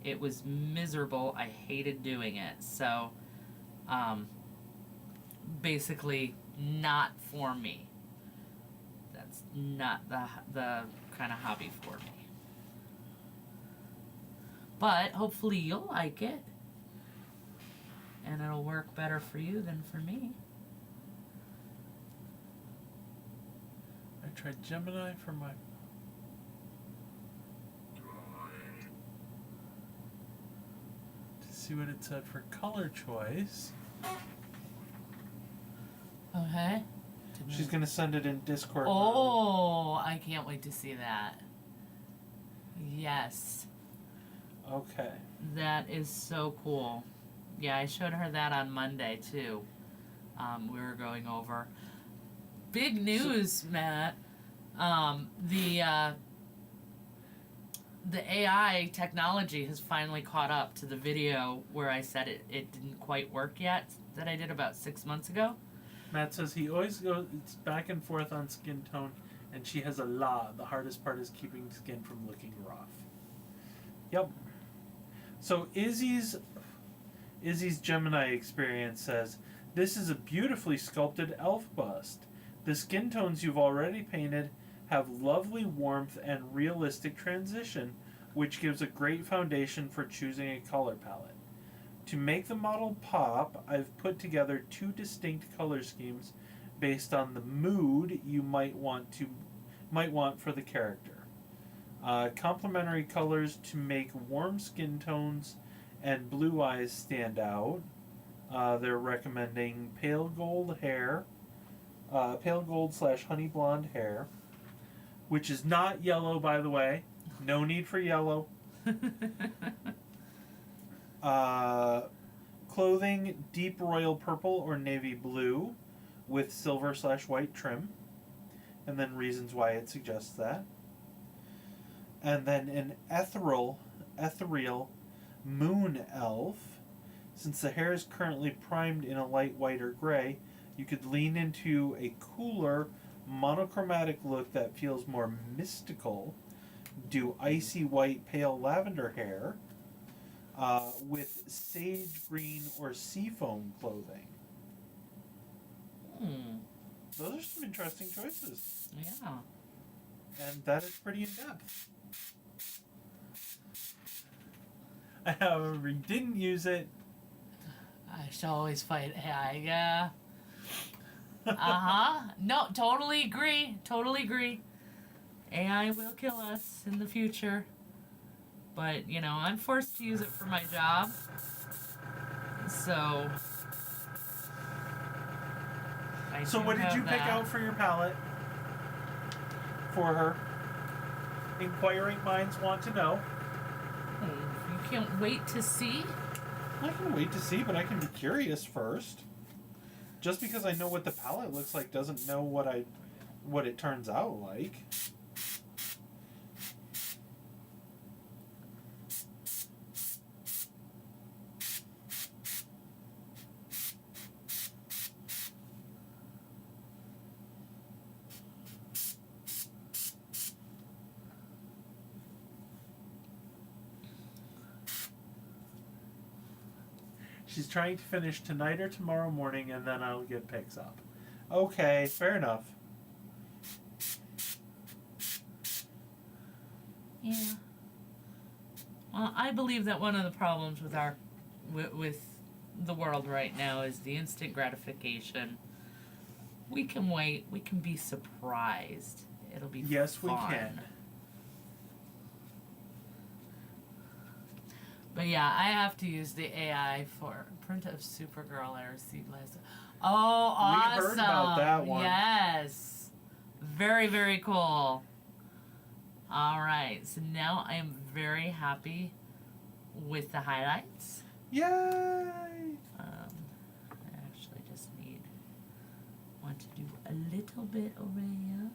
It was miserable. I hated doing it. So, basically, not for me. not the kind of hobby for me. But hopefully you'll like it. And it'll work better for you than for me. I tried Gemini for my... to see what it said for color choice. Okay. She's going to send it in Discord. Oh, I can't wait to see that. Yes. Okay. That is so cool. Yeah, I showed her that on Monday too. We were going over. Big news, Matt. The AI technology has finally caught up to the video where I said it didn't quite work yet that I did about 6 months ago. Matt says he always goes back and forth on skin tone, and she has a lot. The hardest part is keeping skin from looking rough. Yep. So Izzy's Gemini experience says, this is a beautifully sculpted elf bust. The skin tones you've already painted have lovely warmth and realistic transition, which gives a great foundation for choosing a color palette. To make the model pop, I've put together 2 distinct color schemes based on the mood you might want for the character. Complementary colors to make warm skin tones and blue eyes stand out. They're recommending pale gold hair, pale gold / honey blonde hair, which is not yellow, by the way. No need for yellow. Clothing, deep royal purple or navy blue with silver / white trim. And then reasons why it suggests that. And then an ethereal moon elf. Since the hair is currently primed in a light white or gray, you could lean into a cooler, monochromatic look that feels more mystical. Do icy white, pale lavender hair with sage green or seafoam clothing. Those are some interesting choices. Yeah. And that is pretty in-depth. However, you didn't use it. I shall always fight AI, yeah. No, totally agree. AI will kill us in the future. But, you know, I'm forced to use it for my job. So... So what did you pick out for your palette? For her? Inquiring minds want to know. You can't wait to see? I can wait to see, but I can be curious first. Just because I know what the palette looks like doesn't know what it turns out like. She's trying to finish tonight or tomorrow morning, and then I'll get pics up. Okay, fair enough. Yeah. Well, I believe that one of the problems with the world right now is the instant gratification. We can wait. We can be surprised. It'll be yes, fun. we can. But yeah, I have to use the AI for print of Supergirl I received last. Oh, awesome! We heard about that one. Yes, very, very cool. All right, so now I am very happy with the highlights. Yay! I actually just want to do a little bit over here.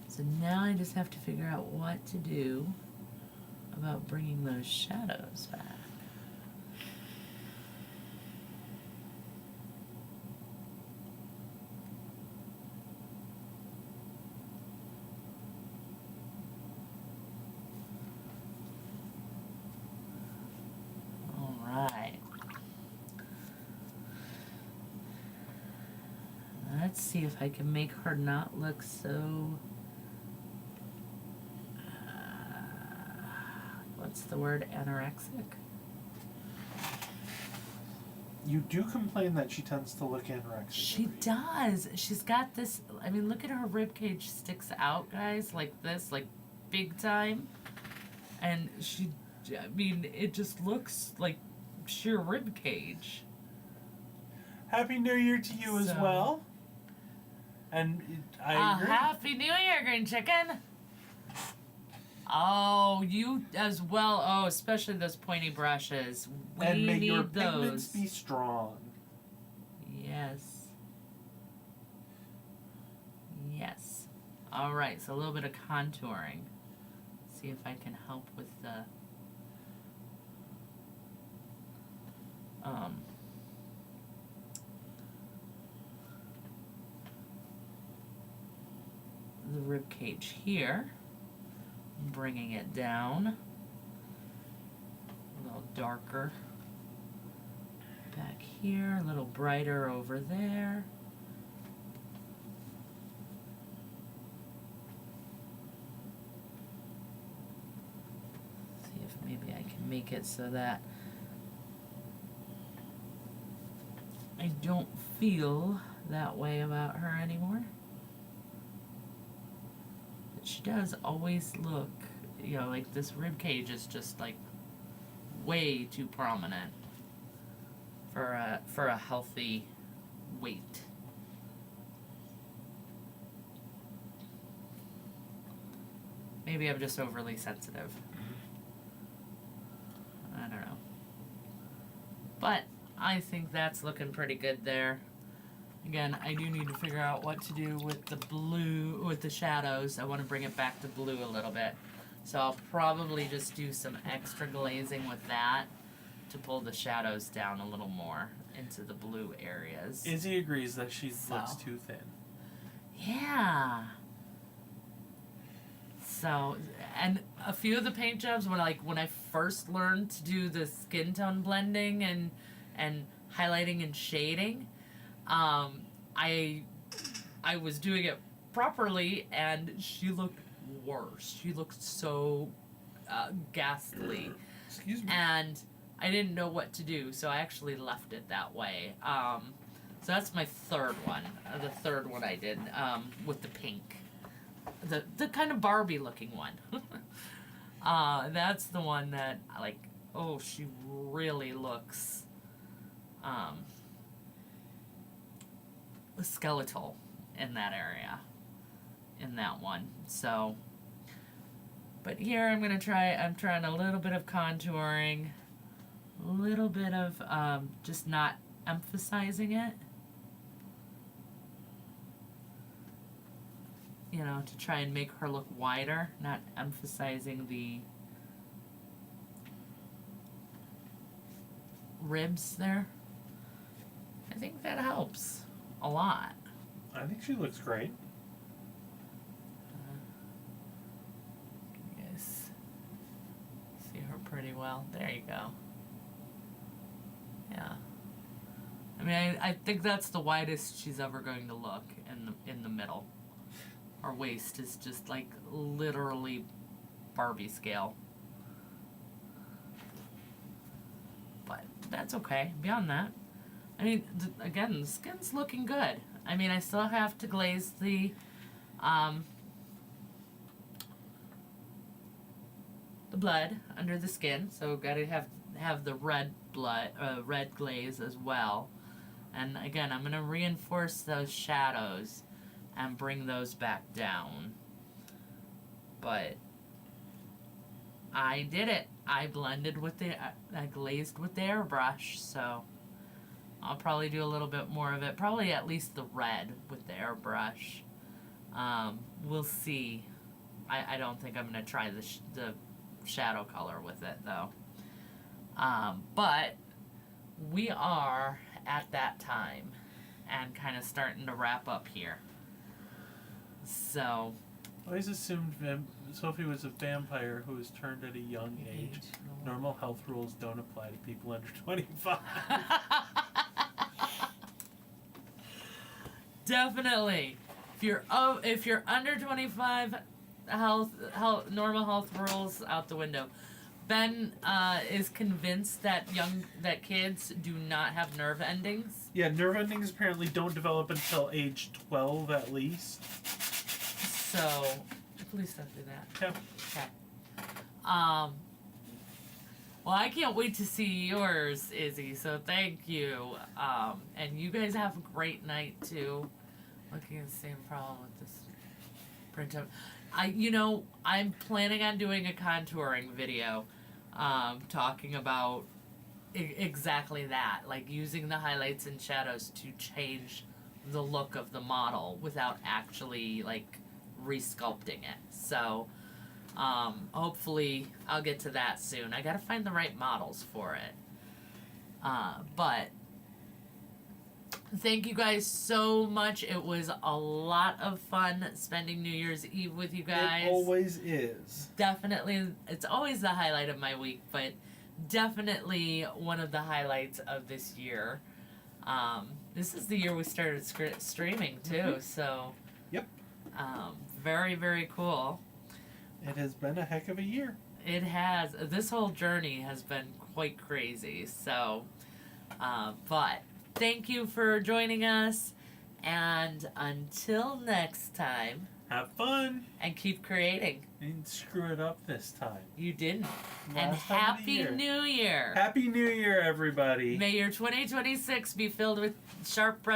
So now I just have to figure out what to do about bringing those shadows back. Let's see if I can make her not look so. What's the word? Anorexic? You do complain that she tends to look anorexic. She does. She's got this. I mean, look at her rib cage sticks out, guys, like this, like big time. And she, I mean, it just looks like sheer rib cage. Happy New Year to you as well. And I agree. Happy New Year, Green Chicken. Oh, you as well. Oh, especially those pointy brushes. We and may need your those. pigments be strong. Yes. Yes. All right, so a little bit of contouring. See if I can help with the rib cage here. Bringing it down. A little darker back here, a little brighter over there. See if maybe I can make it so that I don't feel that way about her anymore. But she does always look, you know, like this rib cage is just like way too prominent for a healthy weight. Maybe I'm just overly sensitive. I don't know. But I think that's looking pretty good there. Again, I do need to figure out what to do with the blue, with the shadows. I want to bring it back to blue a little bit. So I'll probably just do some extra glazing with that to pull the shadows down a little more into the blue areas. Izzy agrees that she looks too thin. Yeah. So, and a few of the paint jobs, when I first learned to do the skin tone blending and highlighting and shading, I was doing it properly, and she looked worse. She looked so ghastly. Excuse me. And I didn't know what to do, so I actually left it that way. So that's my third one. The third one I did with the pink. The kind of Barbie looking one. That's the one that, like, oh, she really looks skeletal in that area, in that one. So, but here I'm trying a little bit of contouring, a little bit of just not emphasizing it. You know, to try and make her look wider, not emphasizing the ribs there. I think that helps a lot. I think she looks great. You guys see her pretty well. There you go. Yeah. I mean, I think that's the widest she's ever going to look in the middle. Her waist is just like literally Barbie scale. But that's okay. Beyond that, I mean, again, the skin's looking good. I mean, I still have to glaze the blood under the skin, so gotta have the red glaze as well. And again, I'm gonna reinforce those shadows and bring those back down. But I did it. I blended with I glazed with the airbrush, so I'll probably do a little bit more of it. Probably at least the red with the airbrush. We'll see. I don't think I'm gonna try the shadow color with it though. But we are at that time and kind of starting to wrap up here. So I always assumed Sophie was a vampire who was turned at a young age. Normal health rules don't apply to people under 25. Definitely. If you're under 25, normal health rules out the window. Ben is convinced that kids do not have nerve endings. Yeah, nerve endings apparently don't develop until age 12 at least. So, please don't do that. Yep. Okay. Well, I can't wait to see yours, Izzy. So thank you. And you guys have a great night too. Looking at the same problem with this printout. I'm planning on doing a contouring video, talking about exactly that, like using the highlights and shadows to change the look of the model without actually like resculpting it. So, hopefully I'll get to that soon. I gotta find the right models for it. But thank you guys so much. It was a lot of fun spending New Year's Eve with you guys. It always is. Definitely, it's always the highlight of my week, but definitely one of the highlights of this year. This is the year we started streaming too, Mm-hmm. so. Yep. Very, very cool. It has been a heck of a year. It has. This whole journey has been quite crazy, so. But thank you for joining us, and until next time. Have fun. And keep creating. And screw it up this time. You didn't. Last And time of the Happy year. New Year. Happy New Year, everybody. May your 2026 be filled with sharp brushes.